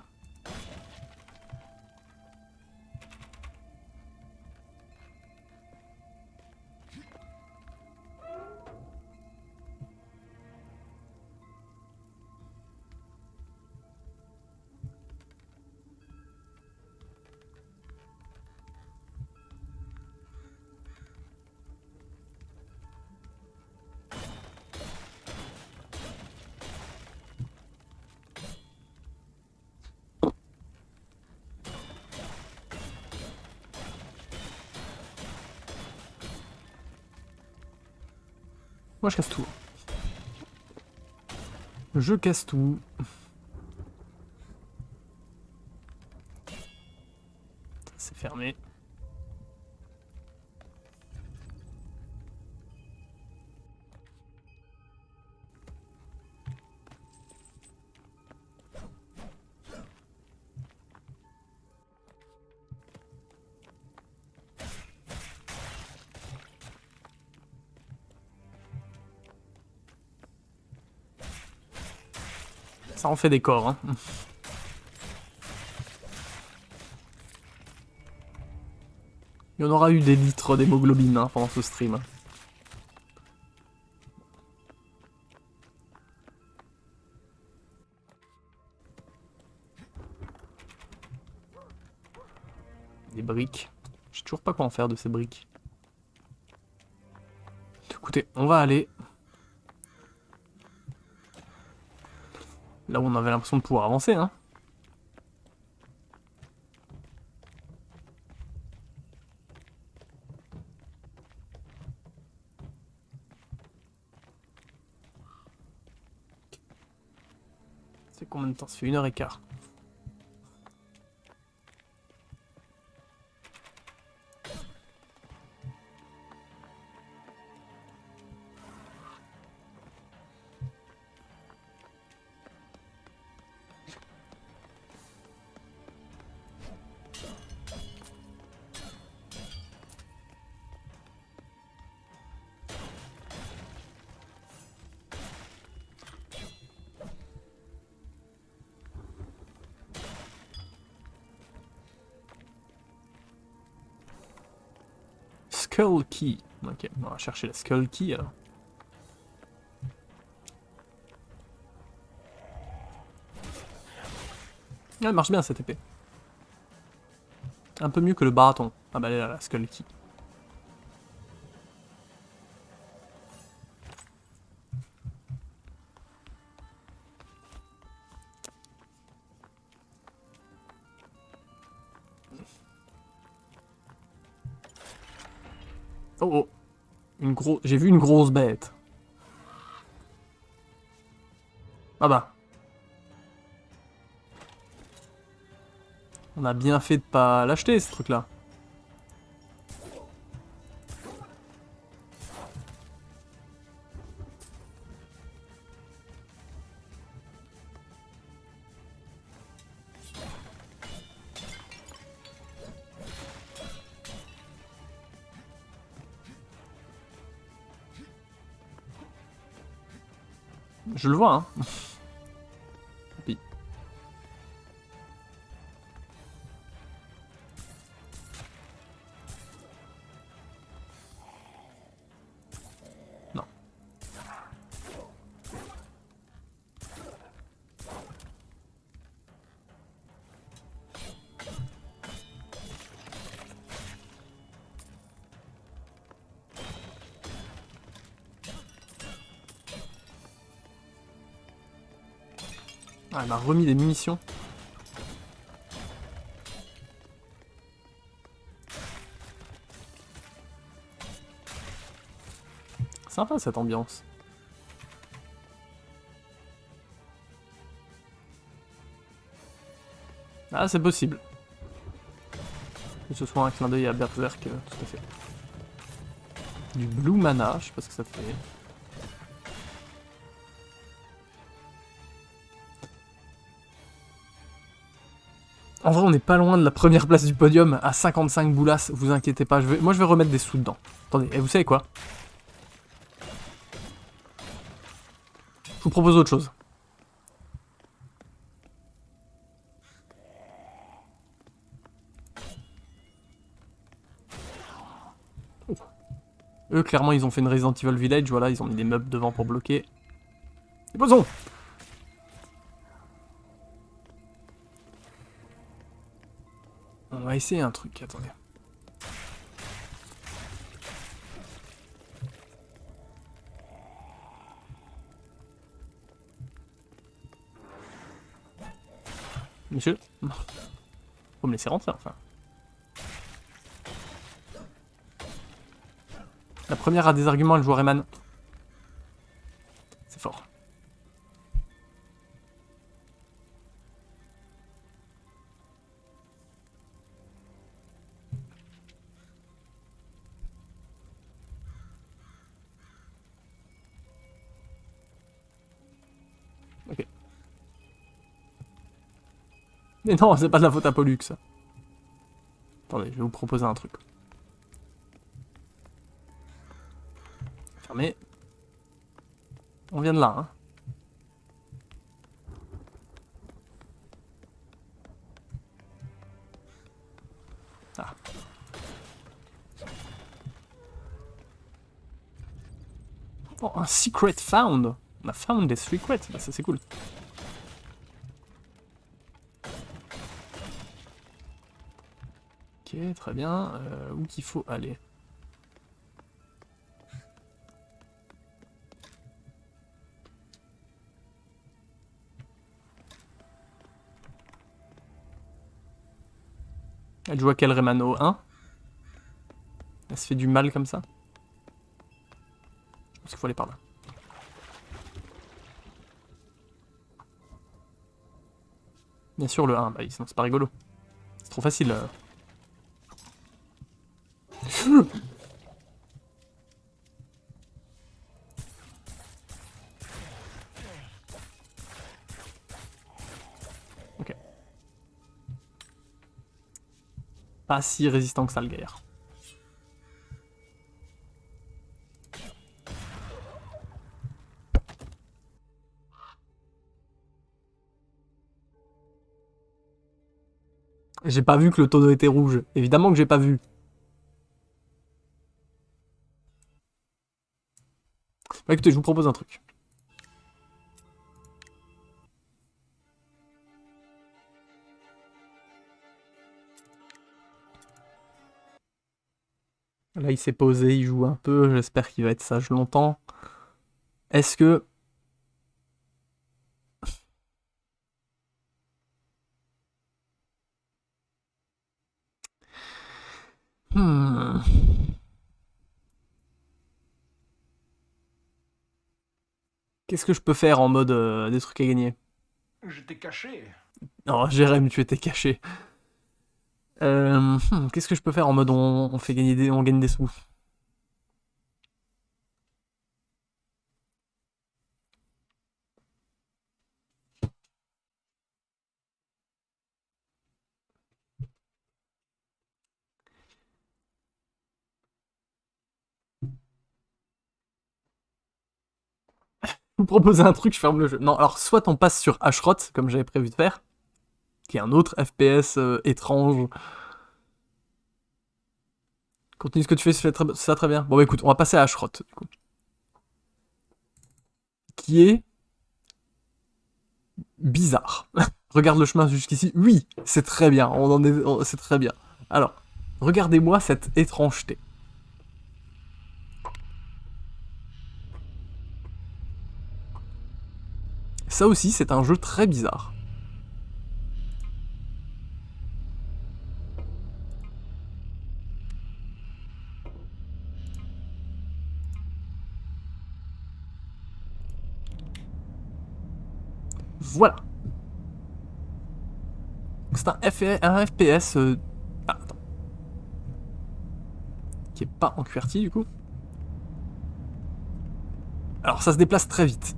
Moi je casse tout. Je casse tout. C'est fermé. Ça en fait des corps, hein. Il y en aura eu des litres d'hémoglobine hein, pendant ce stream. Des briques. Je sais toujours pas quoi en faire de ces briques. Écoutez, on va aller là où on avait l'impression de pouvoir avancer, hein. C'est combien de temps? Ça fait 1h15. Skull Key. Ok, on va chercher la Skull Key alors. Ah, elle marche bien cette épée. Un peu mieux que le bâton. Ah bah elle est là, la Skull Key. Oh oh. J'ai vu une grosse bête. Ah bah. On a bien fait de pas l'acheter ce truc là. Je le vois, hein. Tant pis. Non. Ah, elle m'a remis des munitions. Sympa cette ambiance. Ah, c'est possible. Que ce soit un clin d'œil à Berserk, tout à fait. Du Blue Mana, je sais pas ce que ça fait. En vrai, on n'est pas loin de la première place du podium, à 55 boulasses, vous inquiétez pas. Moi, je vais remettre des sous dedans. Attendez, et vous savez quoi? Je vous propose autre chose. Eux, clairement, ils ont fait une Resident Evil Village, voilà, ils ont mis des meubles devant pour bloquer. Déposons! On va essayer un truc, attendez. Monsieur? Faut me laisser rentrer, enfin. La première a des arguments, le joueur Rayman. C'est fort. Ok. Mais non, c'est pas de la faute à Pollux. Attendez, je vais vous proposer un truc. Fermé. On vient de là, hein. Ah. Oh, un secret found. On a found des secrets, bah, ça c'est cool. Ok, très bien. Où qu'il faut aller? Elle joue à quel Rayman au 1? Elle se fait du mal comme ça? Je pense qu'il faut aller par là. Bien sûr le 1, bah sinon c'est pas rigolo. C'est trop facile. Ok. Pas si résistant que ça le gaillard. J'ai pas vu que le tonneau était rouge. Évidemment que j'ai pas vu. Bah écoutez, je vous propose un truc. Là, il s'est posé, il joue un peu. J'espère qu'il va être sage longtemps. Est-ce que... Hmm. Qu'est-ce que je peux faire en mode des trucs à gagner? Je t'ai caché. Oh, Jérém, tu étais caché. Qu'est-ce que je peux faire en mode on fait gagner on gagne des sous? Je vous propose un truc, je ferme le jeu. Non, alors soit on passe sur Ashrot, comme j'avais prévu de faire, qui est un autre FPS étrange. Continue ce que tu fais, ça très bien. Bon bah écoute, on va passer à Ashrot, du coup. Qui est bizarre. Regarde le chemin jusqu'ici. Oui, c'est très bien. C'est très bien. Alors, regardez-moi cette étrangeté. Ça aussi, c'est un jeu très bizarre. Voilà. C'est un FPS... Ah, attends. Qui est pas en QWERTY, du coup. Alors, ça se déplace très vite.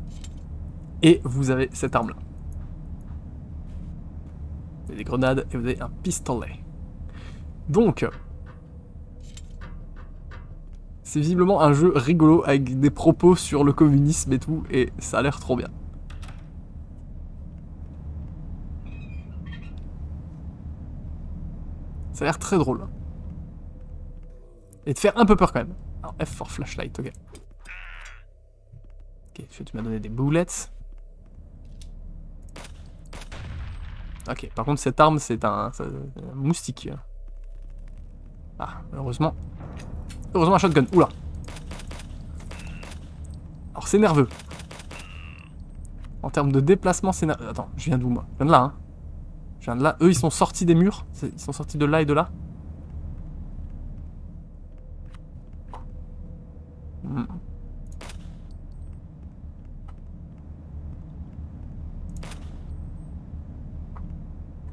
Et vous avez cette arme-là. Vous avez des grenades et vous avez un pistolet. Donc... c'est visiblement un jeu rigolo avec des propos sur le communisme et tout, et ça a l'air trop bien. Ça a l'air très drôle. Et de faire un peu peur quand même. Alors F for flashlight, ok. Ok, tu m'as donné des boulettes. Ok, par contre cette arme c'est un moustique. Ah, heureusement. Heureusement un shotgun, oula. Alors c'est nerveux. En termes de déplacement c'est nerveux. Attends, je viens d'où moi? Je viens de là, hein. Je viens de là. Eux ils sont sortis des murs. Ils sont sortis de là et de là. Hmm.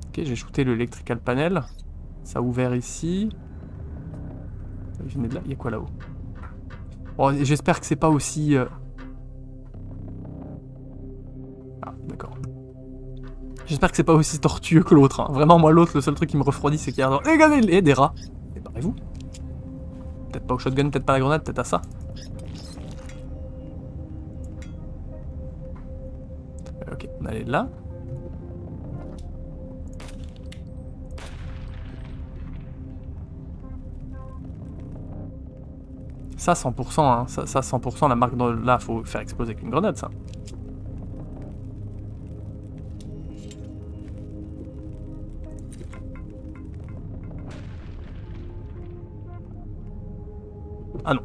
Ok, j'ai shooté le electrical panel. Ça a ouvert ici. Il y a quoi là-haut? Bon, j'espère que c'est pas aussi... Ah, d'accord. J'espère que c'est pas aussi tortueux que l'autre. Hein. Vraiment, moi, l'autre, le seul truc qui me refroidit, c'est qu'il y a... Regardez, des rats. Et barrez-vous. Peut-être pas au shotgun, peut-être pas à la grenade, peut-être à ça. Ok, on allait là. Ça 100%, hein. Ça 100%, la marque là, faut faire exploser avec une grenade, ça. Ah non,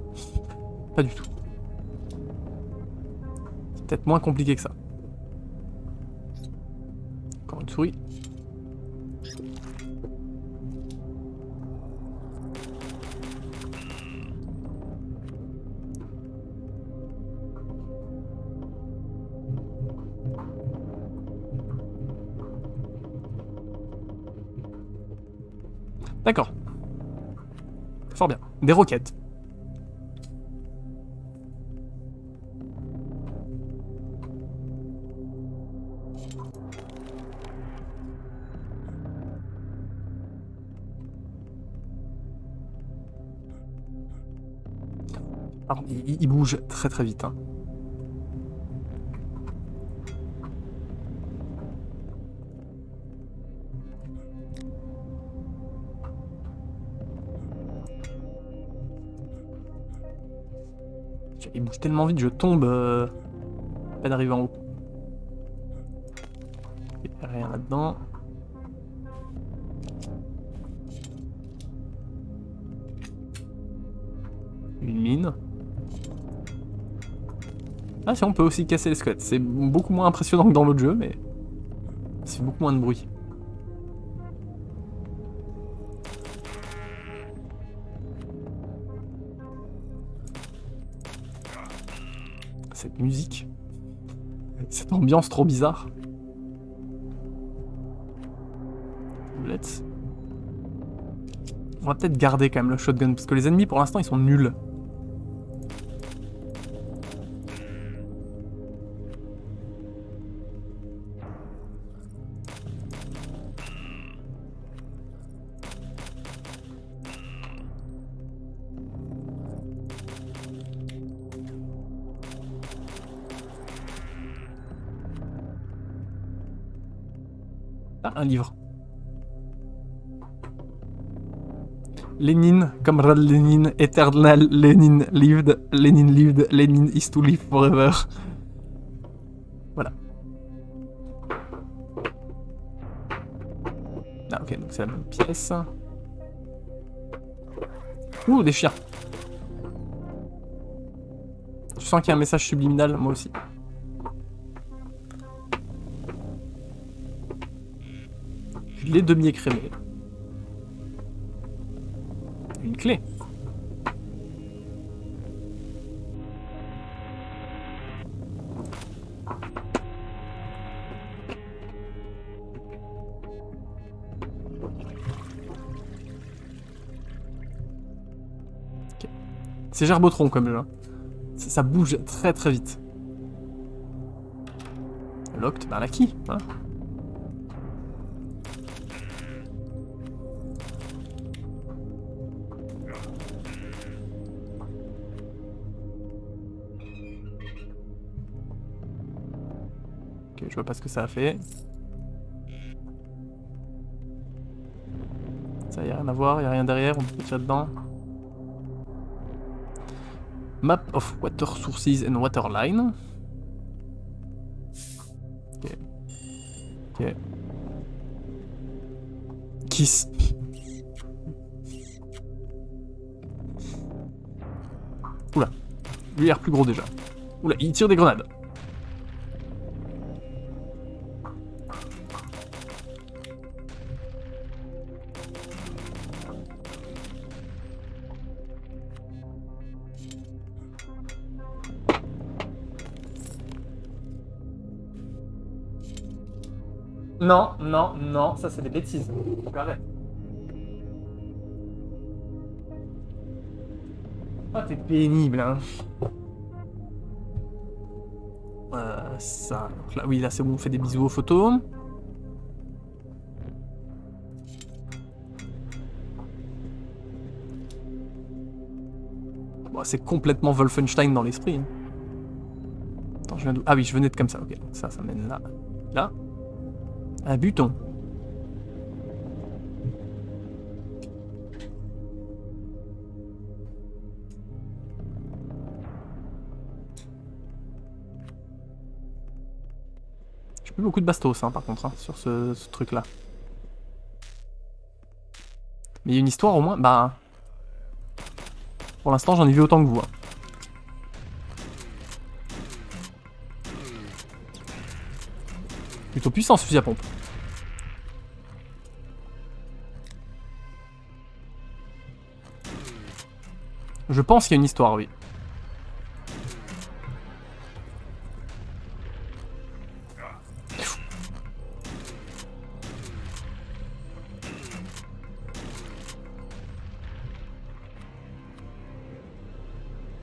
pas du tout. C'est peut-être moins compliqué que ça. Encore une souris. D'accord. Fort bien. Des roquettes. Alors, il bouge très très vite. Hein. Il bouge tellement vite, je tombe à peine arrivé en haut. Il n'y a rien là-dedans. Une mine. Ah si, on peut aussi casser les squelettes. C'est beaucoup moins impressionnant que dans l'autre jeu, mais c'est beaucoup moins de bruit. Cette musique. Cette ambiance trop bizarre. Let's. On va peut-être garder quand même le shotgun, parce que les ennemis pour l'instant ils sont nuls. Ah, un livre. Lénine, Comrade Lénine, Eternal Lénine lived, Lénine is to live forever. Voilà. Ah ok, donc c'est la même pièce. Ouh, des chiens. Je sens qu'il y a un message subliminal, moi aussi. Les demi-écrémés. Une clé. Okay. C'est Gerbotron comme jeu. Hein. Ça bouge très très vite. Locked, ben la key. Voilà. Ok, je vois pas ce que ça a fait. Ça y a rien à voir, y a rien derrière, on peut tirer dedans. Map of water sources and water line. Ok. Ok. Kiss. Oula. Lui a l'air plus gros déjà. Oula, il tire des grenades. Non, non, non, ça c'est des bêtises. Arrête. Oh, t'es pénible, hein. Ça. Donc là, oui, là c'est bon, on fait des bisous aux photos. Bon, c'est complètement Wolfenstein dans l'esprit. Hein. Attends, je viens d'où? Ah oui, je venais de comme ça, ok. Ça mène là. Là. Un buton. J'ai plus beaucoup de bastos, hein, par contre, hein, sur ce truc-là. Mais il y a une histoire au moins. Bah. Pour l'instant, j'en ai vu autant que vous. Hein. Plutôt puissant ce fusil à pompe. Je pense qu'il y a une histoire, oui.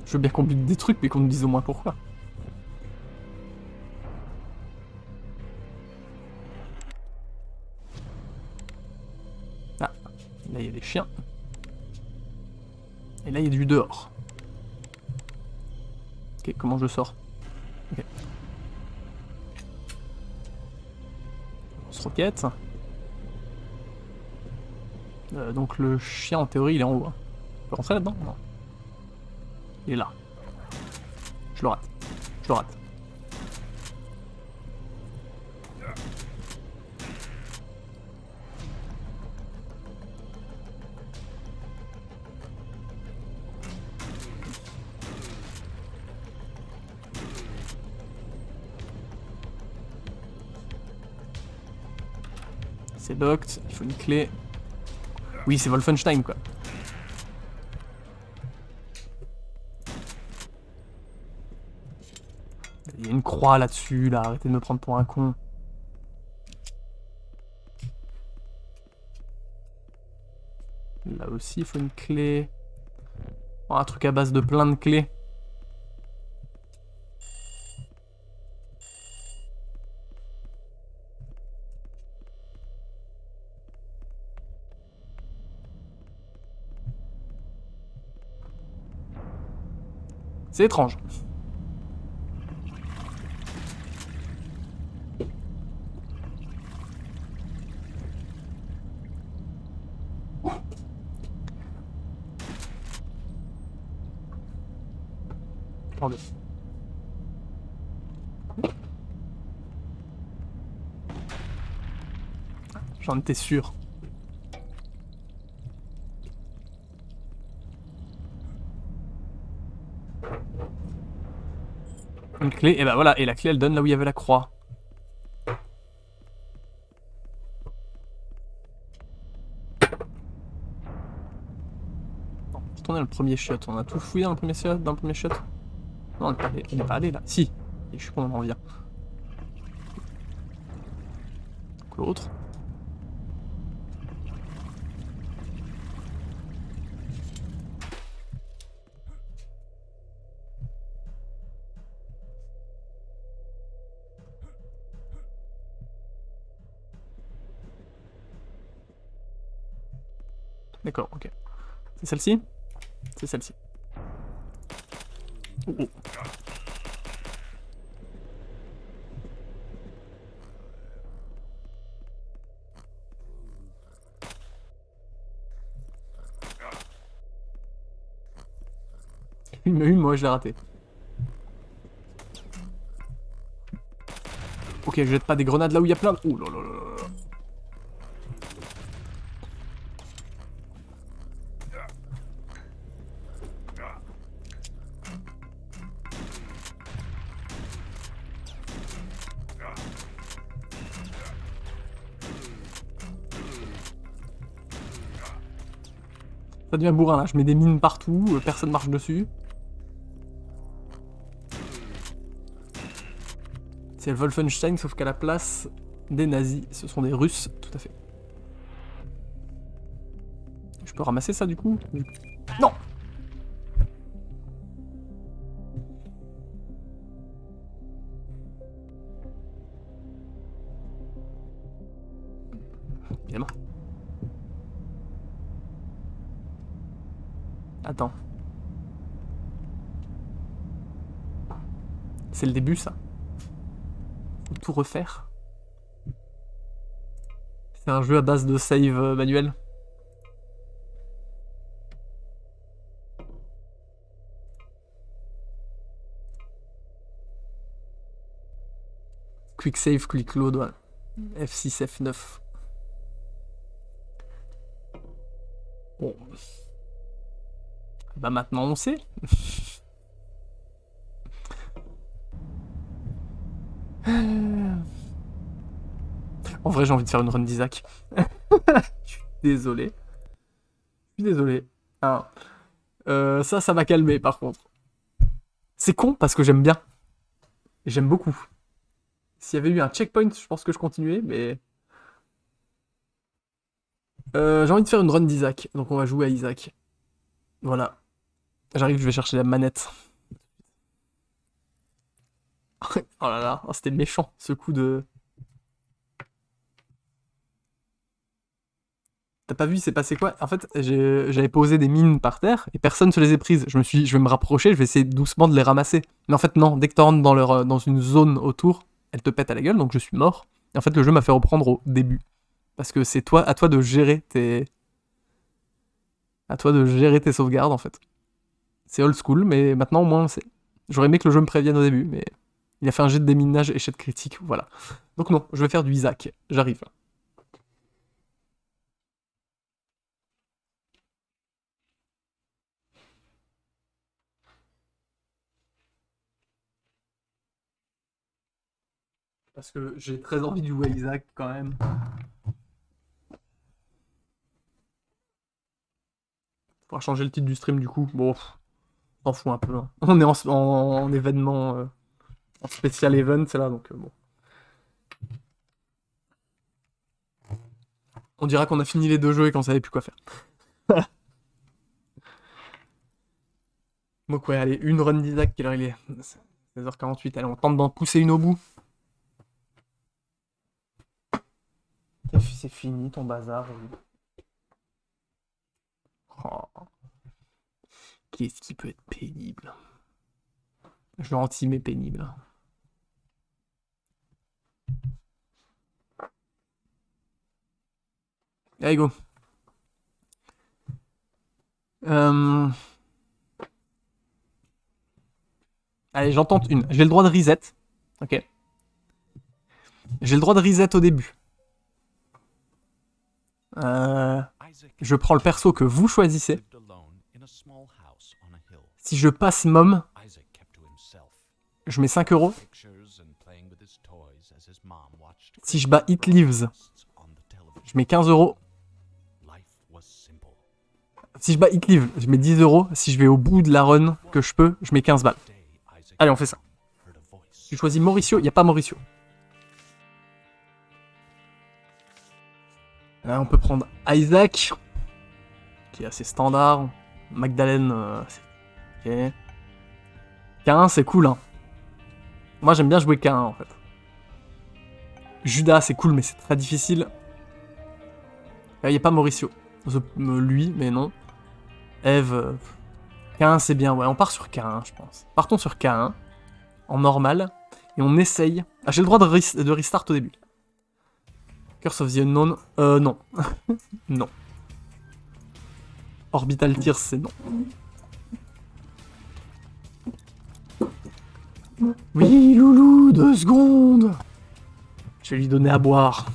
Je veux bien qu'on bute des trucs, mais qu'on nous dise au moins pourquoi. Ah, là il y a des chiens. Et là il y a du dehors. Ok, comment je sors? Ok. Lance-roquette. Donc le chien en théorie il est en haut. Hein. Je peux rentrer là-dedans? Non. Il est là. Je le rate. Je le rate. C'est locked, il faut une clé. Oui, c'est Wolfenstein quoi. Il y a une croix là-dessus, là, arrêtez de me prendre pour un con. Là aussi, il faut une clé. Oh, un truc à base de plein de clés. C'est étrange. Attendez. J'en étais sûr. Une clé, et bah voilà, et la clé elle donne là où il y avait la croix. Bon, retournez dans le premier shot, on a tout fouillé dans le premier shot, Non, on n'est pas allé là. Si, et je suis qu'on en revient. Donc l'autre. D'accord, ok. C'est celle-ci? C'est celle-ci. Oh, oh. Il m'a eu, moi je l'ai raté. Ok, je jette pas des grenades là où il y a plein de... Ouh là là là là. Ça devient bourrin là, je mets des mines partout, personne marche dessus. C'est le Wolfenstein, sauf qu'à la place des nazis, ce sont des Russes, tout à fait. Je peux ramasser ça du coup? Non! Évidemment. Attends. C'est le début ça. Faut tout refaire. C'est un jeu à base de save manuel. Quick save, quick load, ouais. F6, F9. Bon. Bah maintenant on sait. En vrai j'ai envie de faire une run d'Isaac. Je suis désolé. Je suis désolé. Ah. Ça m'a calmé par contre. C'est con parce que j'aime bien. J'aime beaucoup. S'il y avait eu un checkpoint, je pense que je continuais, mais... j'ai envie de faire une run d'Isaac, donc on va jouer à Isaac. Voilà. J'arrive, je vais chercher la manette. Oh là là, oh, c'était méchant, ce coup de... T'as pas vu, il s'est passé quoi? En fait, j'avais posé des mines par terre, et personne se les est prises. Je me suis dit, je vais me rapprocher, je vais essayer doucement de les ramasser. Mais en fait, non, dès que tu rentres dans une zone autour, elles te pètent à la gueule, donc je suis mort. Et en fait, le jeu m'a fait reprendre au début. Parce que c'est à toi de gérer tes... À toi de gérer tes sauvegardes, en fait. C'est old school, mais maintenant, au moins, c'est... J'aurais aimé que le jeu me prévienne au début, mais... Il a fait un jet de déminage, échec critique, voilà. Donc non, je vais faire du Isaac. J'arrive. Parce que j'ai très envie de jouer à Isaac, quand même. Faudra changer le titre du stream, du coup. Bon, on s'en fout un peu. Hein. On est en événement... en spécial event, c'est là, donc bon. On dira qu'on a fini les deux jeux et qu'on savait plus quoi faire. Donc ouais, allez, une run d'Isaac, quelle heure il est? 16h48, allez, on tente d'en pousser une au bout. C'est fini ton bazar. Oh. Qu'est-ce qui peut être pénible? Gentil mais pénible. Allez, go. Allez, j'en tente une. J'ai le droit de reset. Ok. J'ai le droit de reset au début. Je prends le perso que vous choisissez. Si je passe mom, je mets 5 euros. Si je bats It Lives, je mets 15 euros. Si je bats It Lives, je mets 10 euros. Si je vais au bout de la run que je peux, je mets 15 balles. Allez, on fait ça. Tu choisis Mauricio, il n'y a pas Mauricio. Là, on peut prendre Isaac, qui est assez standard. Magdalene, c'est... Ok. K1, c'est cool, hein. Moi, j'aime bien jouer K1, en fait. Judas, c'est cool, mais c'est très difficile. Il n'y a pas Mauricio. Lui, mais non. Eve, K1, c'est bien. Ouais, on part sur K1, je pense. Partons sur K1, en normal, et on essaye... Ah, j'ai le droit de restart au début. Curse of the Unknown, non. Non. Orbital Tears, c'est non. Oui, loulou, 2 secondes. Je vais lui donner à boire.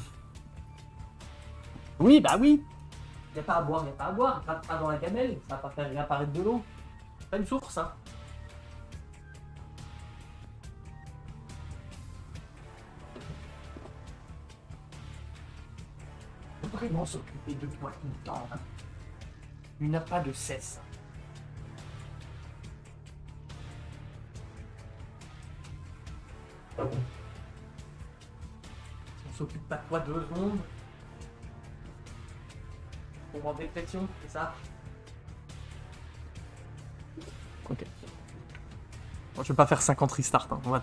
Oui, bah oui. Y'a pas à boire, y'a pas à boire. Gratte pas dans la gamelle, ça va pas faire réapparaître de l'eau. C'est pas une source, hein. Faut vraiment s'occuper de toi tout le temps. Hein. Il n'a pas de cesse. On s'occupe pas de toi 2 secondes. Pour en détection, c'est ça? Ok. Bon, je vais pas faire 50 restarts. Hein.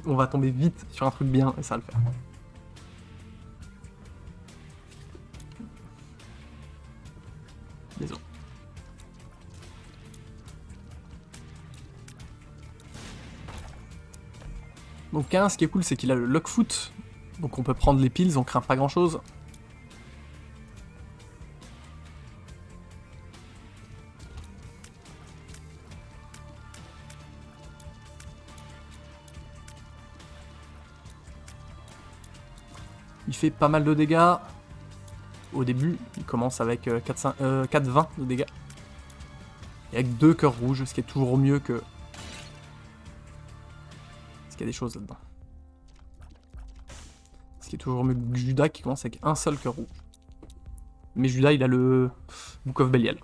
On va tomber vite sur un truc bien et ça va le faire. Désolé. Donc 15, ce qui est cool, c'est qu'il a le lock foot. Donc on peut prendre les piles, on craint pas grand chose. Il fait pas mal de dégâts. Au début, il commence avec 4,20 de dégâts. Et avec 2 cœurs rouges, ce qui est toujours mieux que... Est-ce qu'il y a des choses là-dedans? Ce qui est toujours mieux que Judas qui commence avec un seul cœur rouge. Mais Judas, il a le Book of Belial.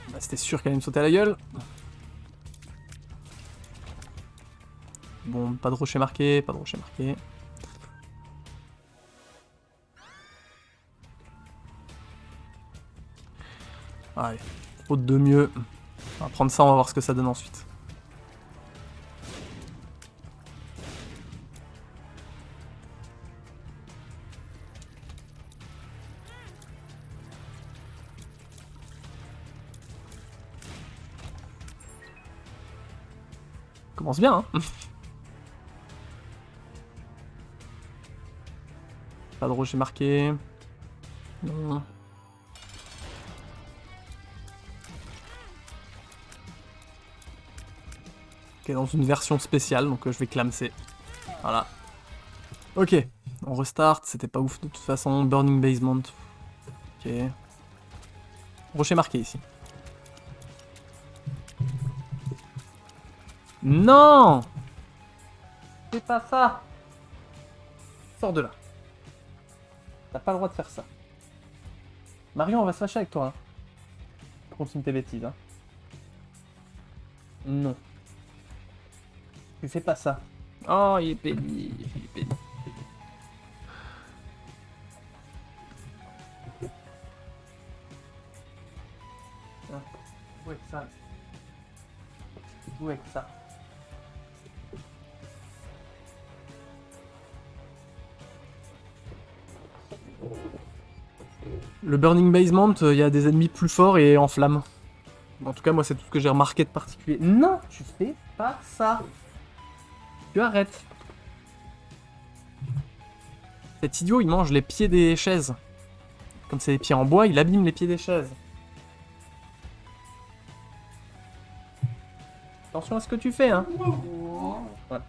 Bah, c'était sûr qu'elle allait me sauter à la gueule. Bon, pas de rocher marqué, pas de rocher marqué. Allez, faute de mieux. On va prendre ça, on va voir ce que ça donne ensuite. Commence bien, hein. Pas de rocher marqué. Non. Ok, dans une version spéciale, donc je vais clamser. Voilà. Ok, on restart, c'était pas ouf de toute façon. Burning Basement. Ok. Rocher marqué ici. Non! C'est pas ça! Sors de là. T'as pas le droit de faire ça. Marion, on va se fâcher avec toi. Hein. Continue tes bêtises. Hein. Non. Tu fais pas ça. Oh, il est pénible. Il est pénible. Ah, où est ça? Où est ça? Le Burning Basement, il y a des ennemis plus forts et en flammes. En tout cas, moi, c'est tout ce que j'ai remarqué de particulier. Non, tu fais pas ça. Tu arrêtes. Cet idiot, il mange les pieds des chaises. Comme c'est des pieds en bois, il abîme les pieds des chaises. Attention à ce que tu fais, hein. Voilà.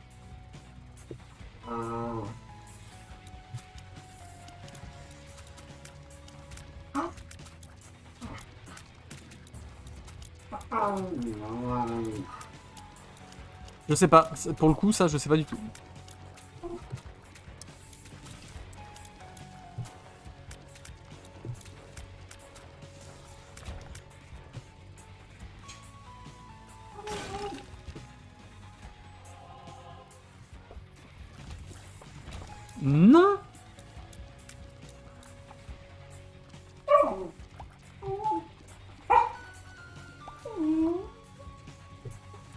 Je sais pas, pour le coup, ça, je sais pas du tout. Non!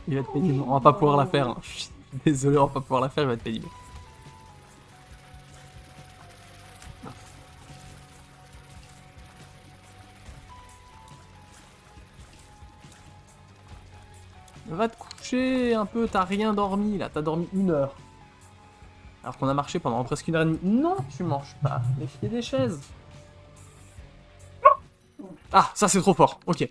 Il va être pénible, on va pas pouvoir la faire. Je suis désolé, on va pas pouvoir la faire, il va être pénible. Va te coucher un peu, t'as rien dormi là, t'as dormi 1 heure. Alors qu'on a marché pendant presque 1h30. Non, tu manges pas les pieds des chaises. Ah, ça c'est trop fort, ok.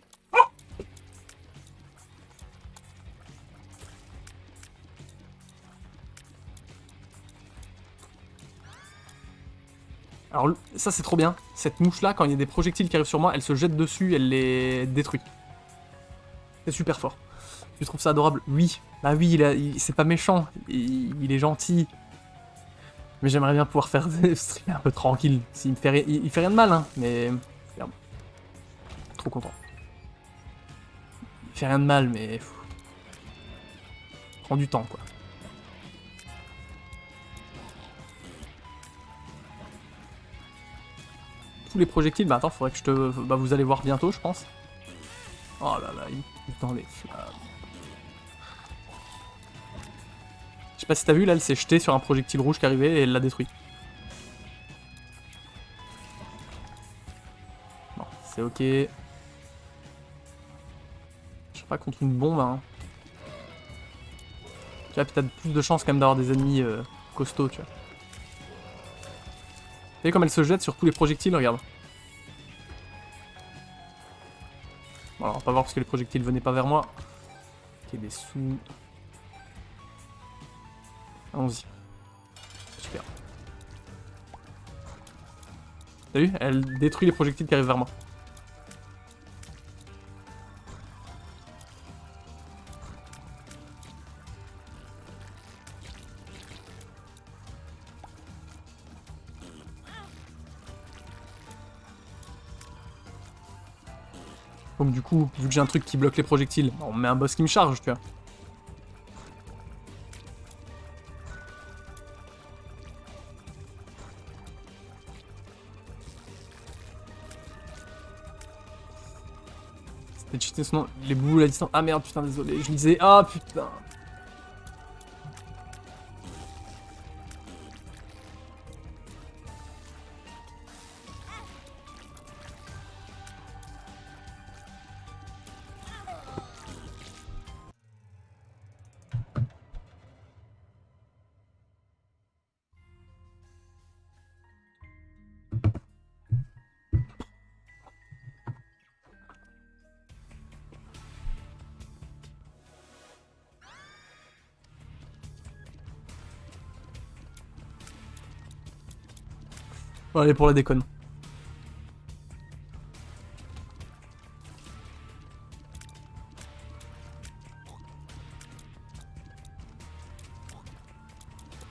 Alors ça c'est trop bien. Cette mouche là, quand il y a des projectiles qui arrivent sur moi, elle se jette dessus, elle les détruit. C'est super fort. Tu trouves ça adorable? Oui. Bah oui, c'est pas méchant. Il est gentil. Mais j'aimerais bien pouvoir faire des streams un peu tranquille. Il fait rien de mal, hein. Mais... Merde. Trop content. Il fait rien de mal, mais... Prend du temps, quoi. Tous les projectiles, bah attends, faudrait que je te... Bah vous allez voir bientôt, je pense. Oh là là, il est dans les flammes. Je sais pas si t'as vu, là, elle s'est jetée sur un projectile rouge qui arrivait et elle l'a détruit. Bon, c'est ok. Je sais pas contre une bombe, hein. Tu vois, puis t'as plus de chances quand même d'avoir des ennemis costauds, tu vois. Vous voyez comme elle se jette sur tous les projectiles, regarde. Bon, alors va pas voir parce que les projectiles venaient pas vers moi. Ok, des sous. Allons-y. Super. T'as vu? Elle détruit les projectiles qui arrivent vers moi. Donc du coup, vu que j'ai un truc qui bloque les projectiles, on met un boss qui me charge, tu vois. C'était cheaté, sinon les boules à distance. Ah merde, putain, désolé, je lisais. Ah putain. Bon, allez, pour la déconne.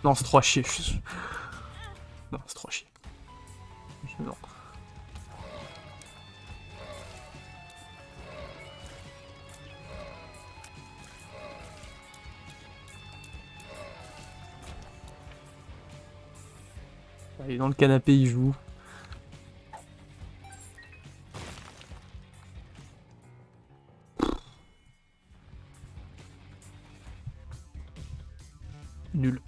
Non, c'est trop à chier. Non, c'est trop à chier. Non. Allez, dans le canapé, il joue. Nul.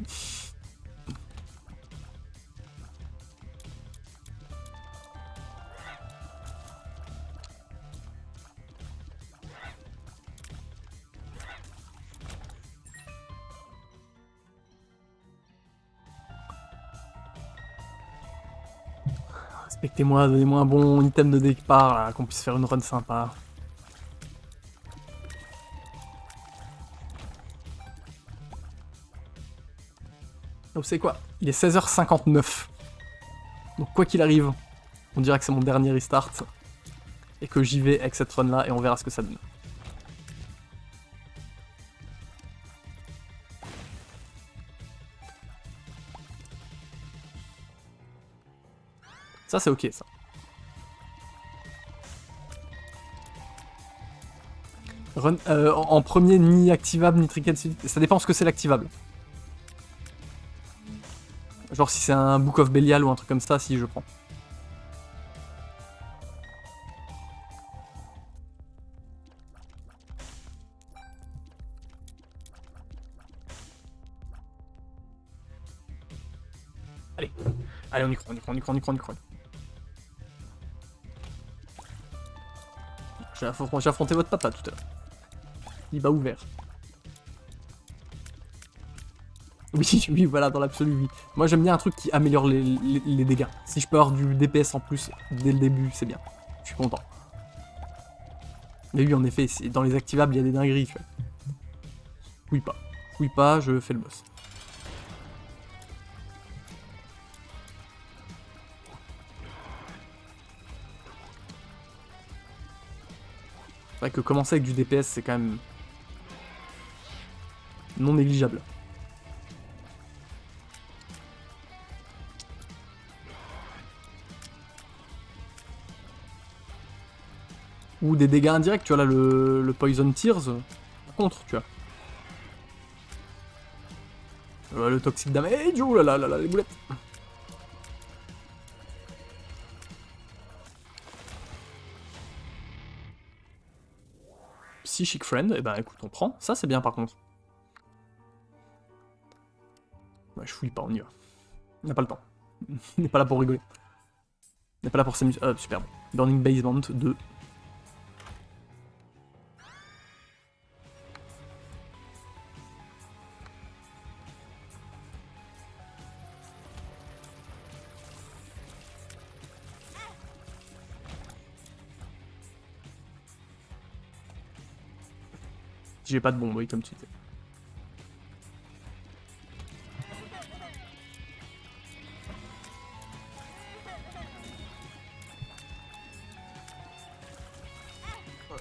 Respectez-moi, donnez-moi un bon item de départ, là, qu'on puisse faire une run sympa. Donc c'est quoi? Il est 16h59. Donc quoi qu'il arrive, on dirait que c'est mon dernier restart. Et que j'y vais avec cette run là et on verra ce que ça donne. Ça c'est ok ça. Run, en premier, ni activable, ni trinket, ça dépend ce que c'est l'activable. Genre si c'est un Book of Belial ou un truc comme ça, si je prends. Allez, allez, on y croit, on y croit, on y croit, on y croit, on y croit. J'ai affronté votre papa tout à l'heure. Il va ouvert. Oui, oui, voilà, dans l'absolu, oui. Moi, j'aime bien un truc qui améliore les dégâts. Si je peux avoir du DPS en plus dès le début, c'est bien. Je suis content. Mais oui, en effet, dans les activables, il y a des dingueries, tu vois. Fouille pas. Fouille pas, je fais le boss. C'est vrai que commencer avec du DPS, c'est quand même non négligeable. Ou des dégâts indirects, tu vois, là, le Poison Tears, par contre, tu vois. Le Toxic Damage, oh là là là, les boulettes. Psychic Friend, eh ben écoute, on prend. Ça, c'est bien par contre. Ouais, je fouille pas, on y va. On n'a pas le temps. On n'est pas là pour rigoler. On n'est pas là pour s'amuser. Ah, superbe. Burning Basement 2. J'ai pas de bombe, oui, comme tu disais.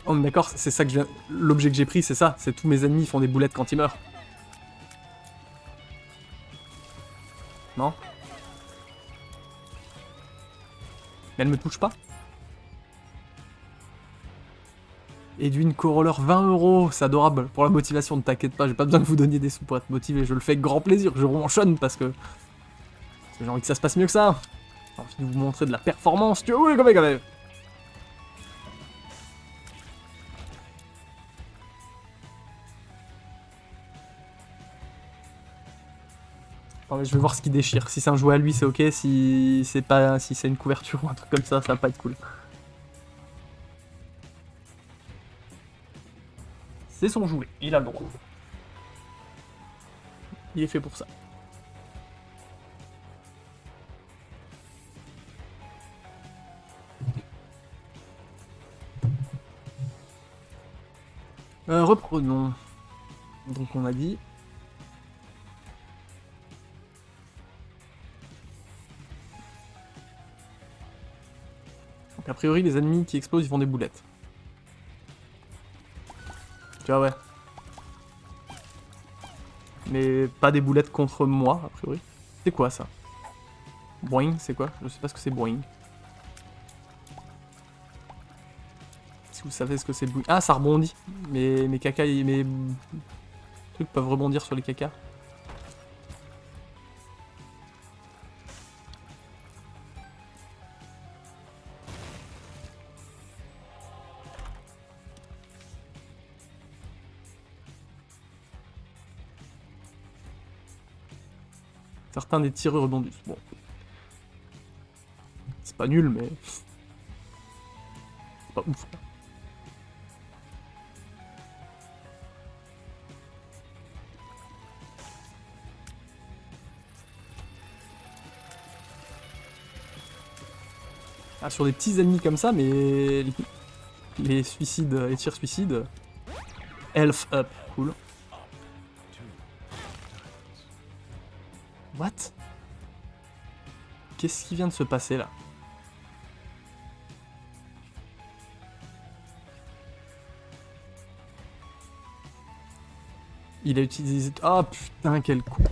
Oh, mais d'accord, c'est ça que je viens... L'objet que j'ai pris, c'est ça. C'est tous mes ennemis font des boulettes quand ils meurent. Non? Mais elle me touche pas? Edwin Coroller, 20 €, c'est adorable. Pour la motivation, ne t'inquiète pas, j'ai pas besoin que vous donniez des sous pour être motivé. Je le fais avec grand plaisir, je ronchonne parce que j'ai envie que ça se passe mieux que ça. J'ai envie de vous montrer de la performance, tu vois, oui, quand même. Non, mais je vais voir ce qui déchire. Si c'est un jouet à lui, c'est ok. Si c'est pas, si c'est une couverture ou un truc comme ça va pas être cool. C'est son jouet, il a le droit. Il est fait pour ça. Reprenons. Donc on a dit... Donc a priori les ennemis qui explosent ils font des boulettes. Tu vois, ouais. Mais pas des boulettes contre moi, a priori. C'est quoi ça? Boing, c'est quoi? Je sais pas ce que c'est boing. Si vous savez ce que c'est boing... Ah, ça rebondit. Mes caca, mes trucs peuvent rebondir sur les cacas. Certains des tireurs rebondissent. Bon. C'est pas nul, mais... c'est pas ouf. Ah, sur des petits ennemis comme ça, mais... les suicides, les tirs suicides... Health up, cool. What? Qu'est-ce qui vient de se passer là? Il a utilisé... Oh putain, quel con.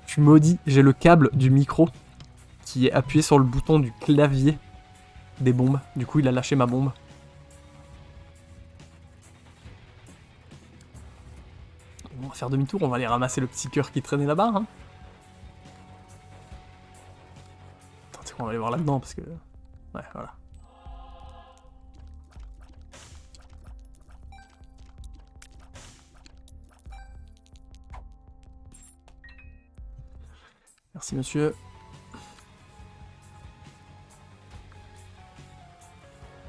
Je suis maudit, j'ai le câble du micro qui est appuyé sur le bouton du clavier des bombes. Du coup, il a lâché ma bombe. On va faire demi-tour, on va aller ramasser le petit cœur qui traînait là-bas. Hein. Attends, tu sais quoi, on va aller voir là-dedans parce que... Ouais, voilà. Merci monsieur.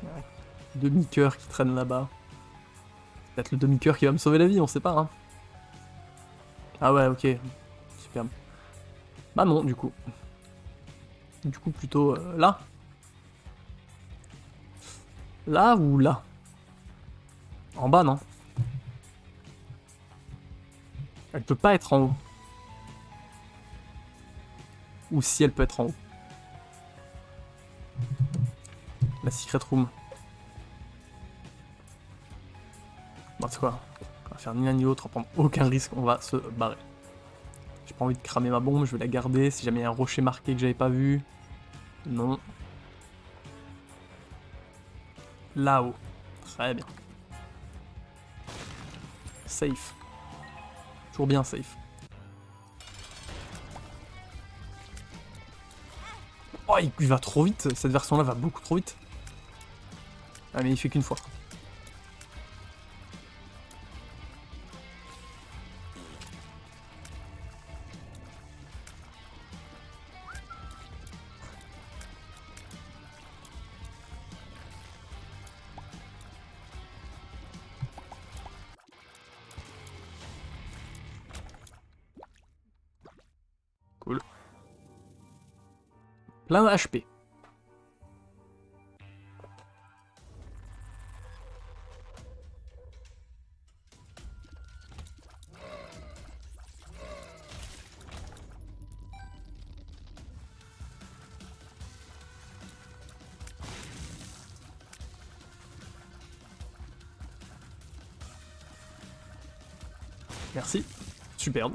Ouais. Demi-cœur qui traîne là-bas. Peut-être le demi-cœur qui va me sauver la vie, on sait pas. Hein. Ah ouais, ok. Superbe. Bah non, du coup. Du coup, plutôt là. Là ou là? En bas, non? Elle peut pas être en haut. Ou si elle peut être en haut. La secret room. Bon, c'est quoi? On va faire ni l'un ni l'autre, on va prendre aucun risque, on va se barrer. J'ai pas envie de cramer ma bombe, je vais la garder. Si jamais il y a un rocher marqué que j'avais pas vu. Non. Là-haut. Très bien. Safe. Toujours bien safe. Oh, il va trop vite. Cette version-là va beaucoup trop vite. Ah, mais il fait qu'une fois. Cool. Plein de HP. Merci. Superbe.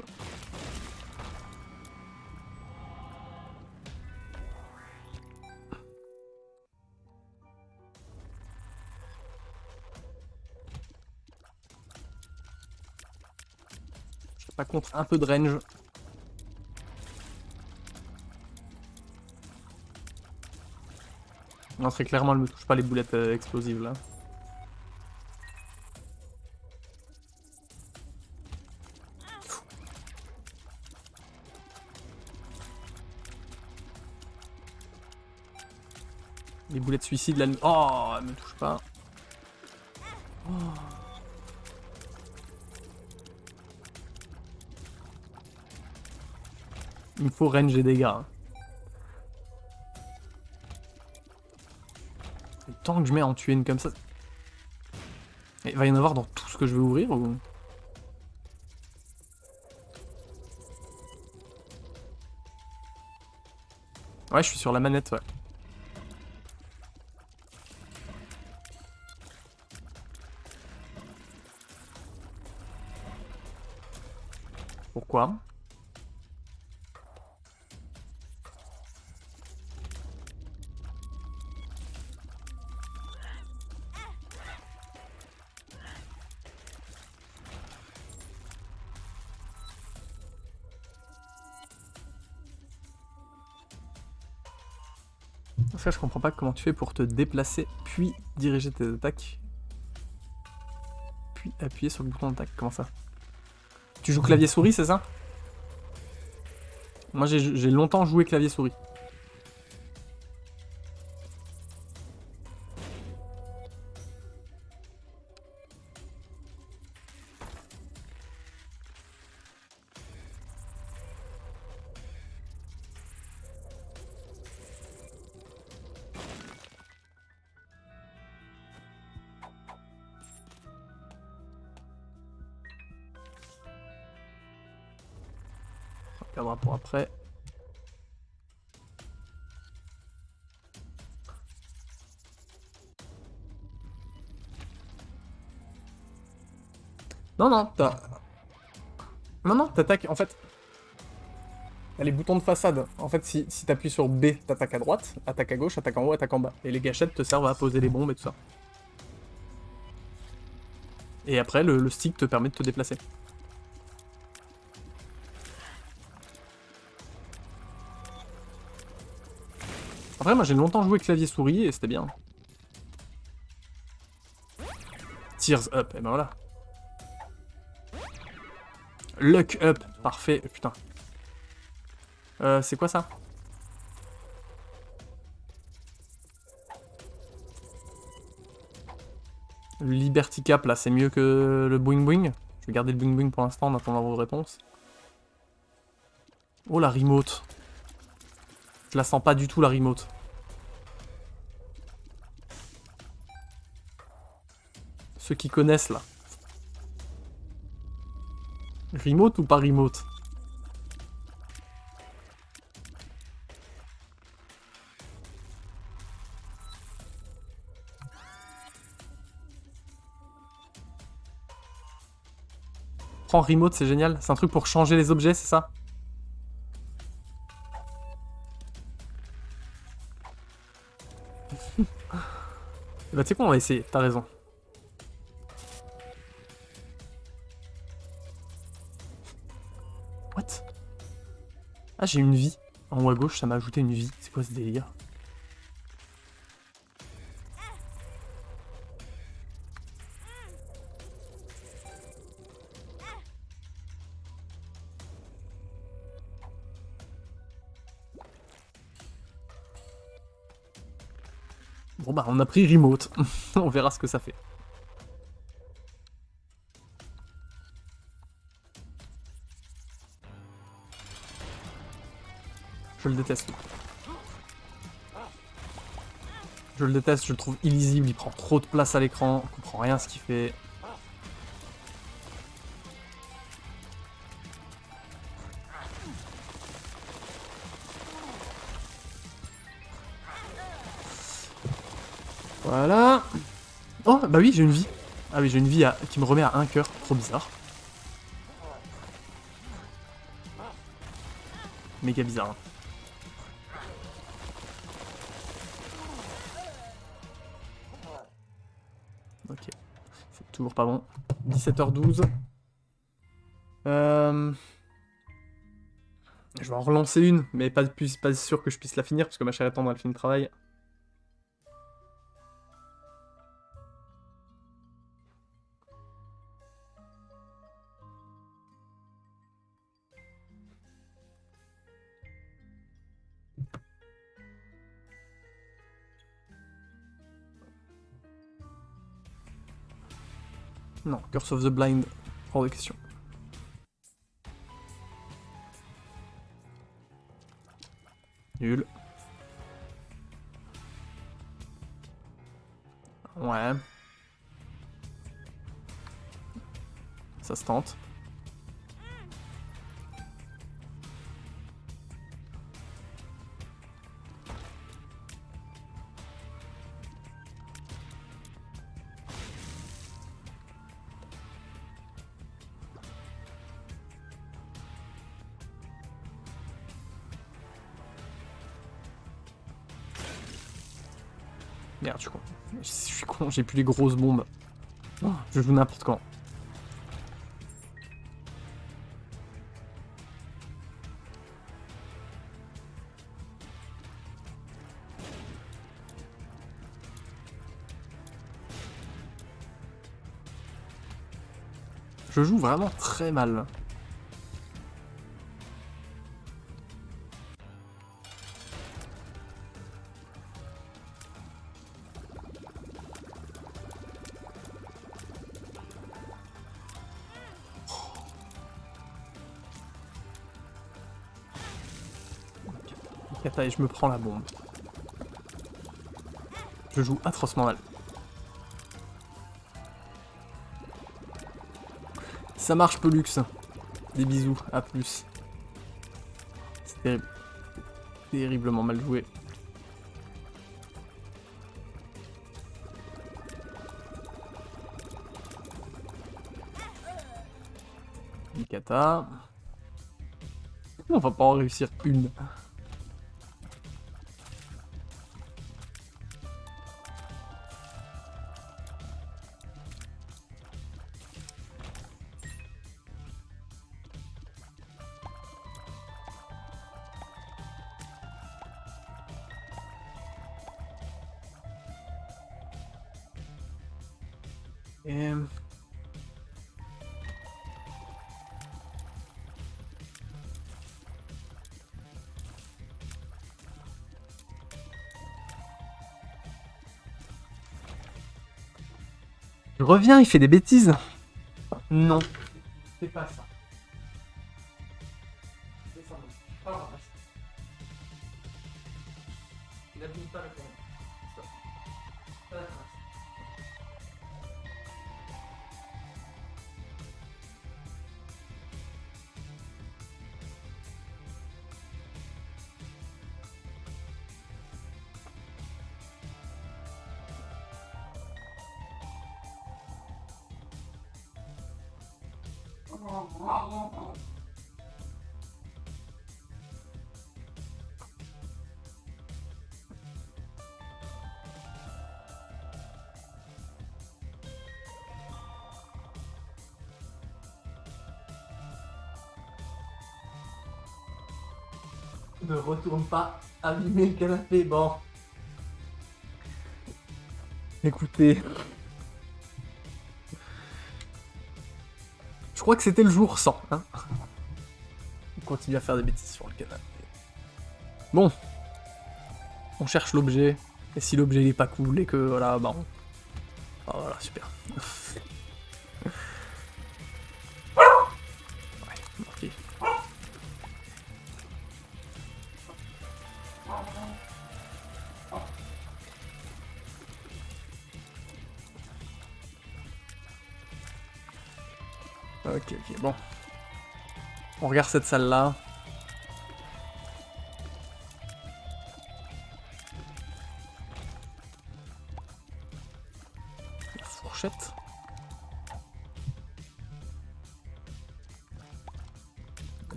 Je serais pas contre un peu de range. Non, très clairement, elle me touche pas les boulettes explosives là. Les boulettes suicides là. Oh, elle me touche pas. Oh. Il me faut range et dégâts. Hein. Le temps que je mets à en tuer une comme ça. Il va y en avoir dans tout ce que je veux ouvrir ou... Ouais, je suis sur la manette, ouais. Pourquoi? Ça, je comprends pas comment tu fais pour te déplacer, puis diriger tes attaques. Puis appuyer sur le bouton d'attaque, comment ça? Tu joues clavier-souris, c'est ça? Moi, j'ai longtemps joué clavier-souris. On regardera pour après. Non, non, t'as... Non, non, t'attaques, en fait... T'as les boutons de façade. En fait, si t'appuies sur B, t'attaques à droite, attaque à gauche, attaque en haut, attaque en bas. Et les gâchettes te servent à poser les bombes et tout ça. Et après, le stick te permet de te déplacer. Après, moi j'ai longtemps joué clavier-souris et c'était bien. Tears up, et ben voilà. Luck up, parfait, putain. C'est quoi ça? Le Liberty Cap là, c'est mieux que le Boing Boing. Je vais garder le Boing Boing pour l'instant en attendant vos réponses. Oh la remote. Je la sens pas du tout la remote. Ceux qui connaissent là. Remote ou pas remote? Prends remote, c'est génial. C'est un truc pour changer les objets, c'est ça? Bah tu sais quoi, on va essayer, t'as raison. What? Ah, j'ai une vie. En haut à gauche, ça m'a ajouté une vie. C'est quoi ce délire? Bon bah on a pris remote. On verra ce que ça fait. Je le déteste. Je le déteste, je le trouve illisible, il prend trop de place à l'écran, on comprend rien à ce qu'il fait. Voilà. Oh, bah oui, j'ai une vie. Ah oui, j'ai une vie qui me remet à 1 cœur. Trop bizarre. Méga bizarre. Ok. C'est toujours pas bon. 17h12. Je vais en relancer une, mais pas sûr que je puisse la finir, parce que ma chère tendre elle fait le travail. Non, Curse of the Blind, hors de question. Nul. Ouais. Ça se tente. Merde, je suis con, j'ai plus les grosses bombes. Oh, je joue n'importe quand. Je joue vraiment très mal. Kata et je me prends la bombe. Je joue atrocement mal. Ça marche, Pelux. Des bisous, à plus. C'est terrible. Terriblement mal joué. Une kata. On va pas en réussir une. Et... Je reviens, il fait des bêtises. Non. C'est pas ça. C'est ça, non. Pas grave. Il abîme pas le point. Stop. Pas la trace. Ne retourne pas abîmer le canapé, bon. Écoutez. Je crois que c'était le jour 100, hein. On continue à faire des bêtises sur le canapé. Bon. On cherche l'objet. Et si l'objet n'est pas cool et que voilà, bah on... Ah voilà, super. Ouais, ok. Ok, ok, bon. On regarde cette salle-là. La fourchette.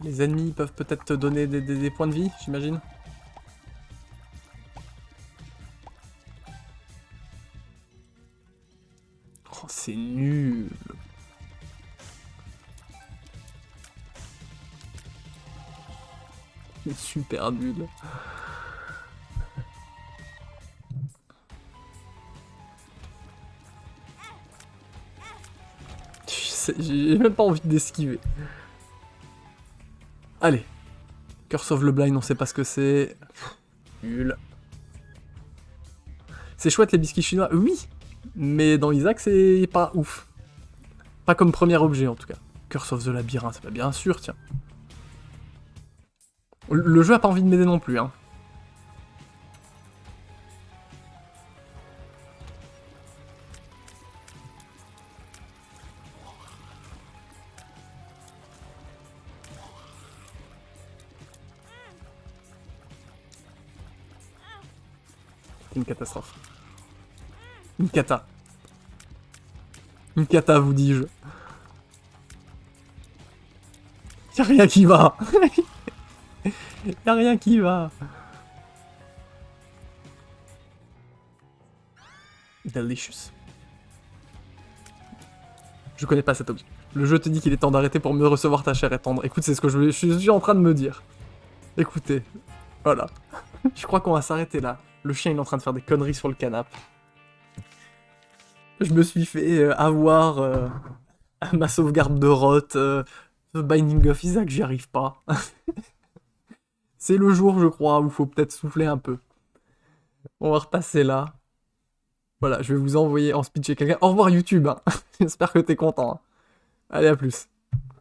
Les ennemis peuvent peut-être te donner des points de vie, j'imagine. Oh, c'est nul. C'est super nul. J'ai même pas envie d'esquiver. Allez. Curse of the Blind, on sait pas ce que c'est. Nul. C'est chouette les biscuits chinois, oui. Mais dans Isaac, c'est pas ouf. Pas comme premier objet en tout cas. Curse of the Labyrinthe, c'est pas bien sûr, tiens. Le jeu a pas envie de m'aider non plus, hein. Une catastrophe. Une cata. Une cata, vous dis-je. Y'a rien qui va. Y'a rien qui va. Delicious. Je connais pas cet objet. Le jeu te dit qu'il est temps d'arrêter pour mieux recevoir ta chair et tendre. Écoute, c'est ce que je suis en train de me dire. Écoutez. Voilà. Je crois qu'on va s'arrêter là. Le chien il est en train de faire des conneries sur le canapé. Je me suis fait avoir ma sauvegarde de Roth, The Binding of Isaac, j'y arrive pas. C'est le jour, je crois, où il faut peut-être souffler un peu. On va repasser là. Voilà, je vais vous envoyer en speech chez quelqu'un. Au revoir YouTube, hein. J'espère que t'es content. Hein. Allez, à plus.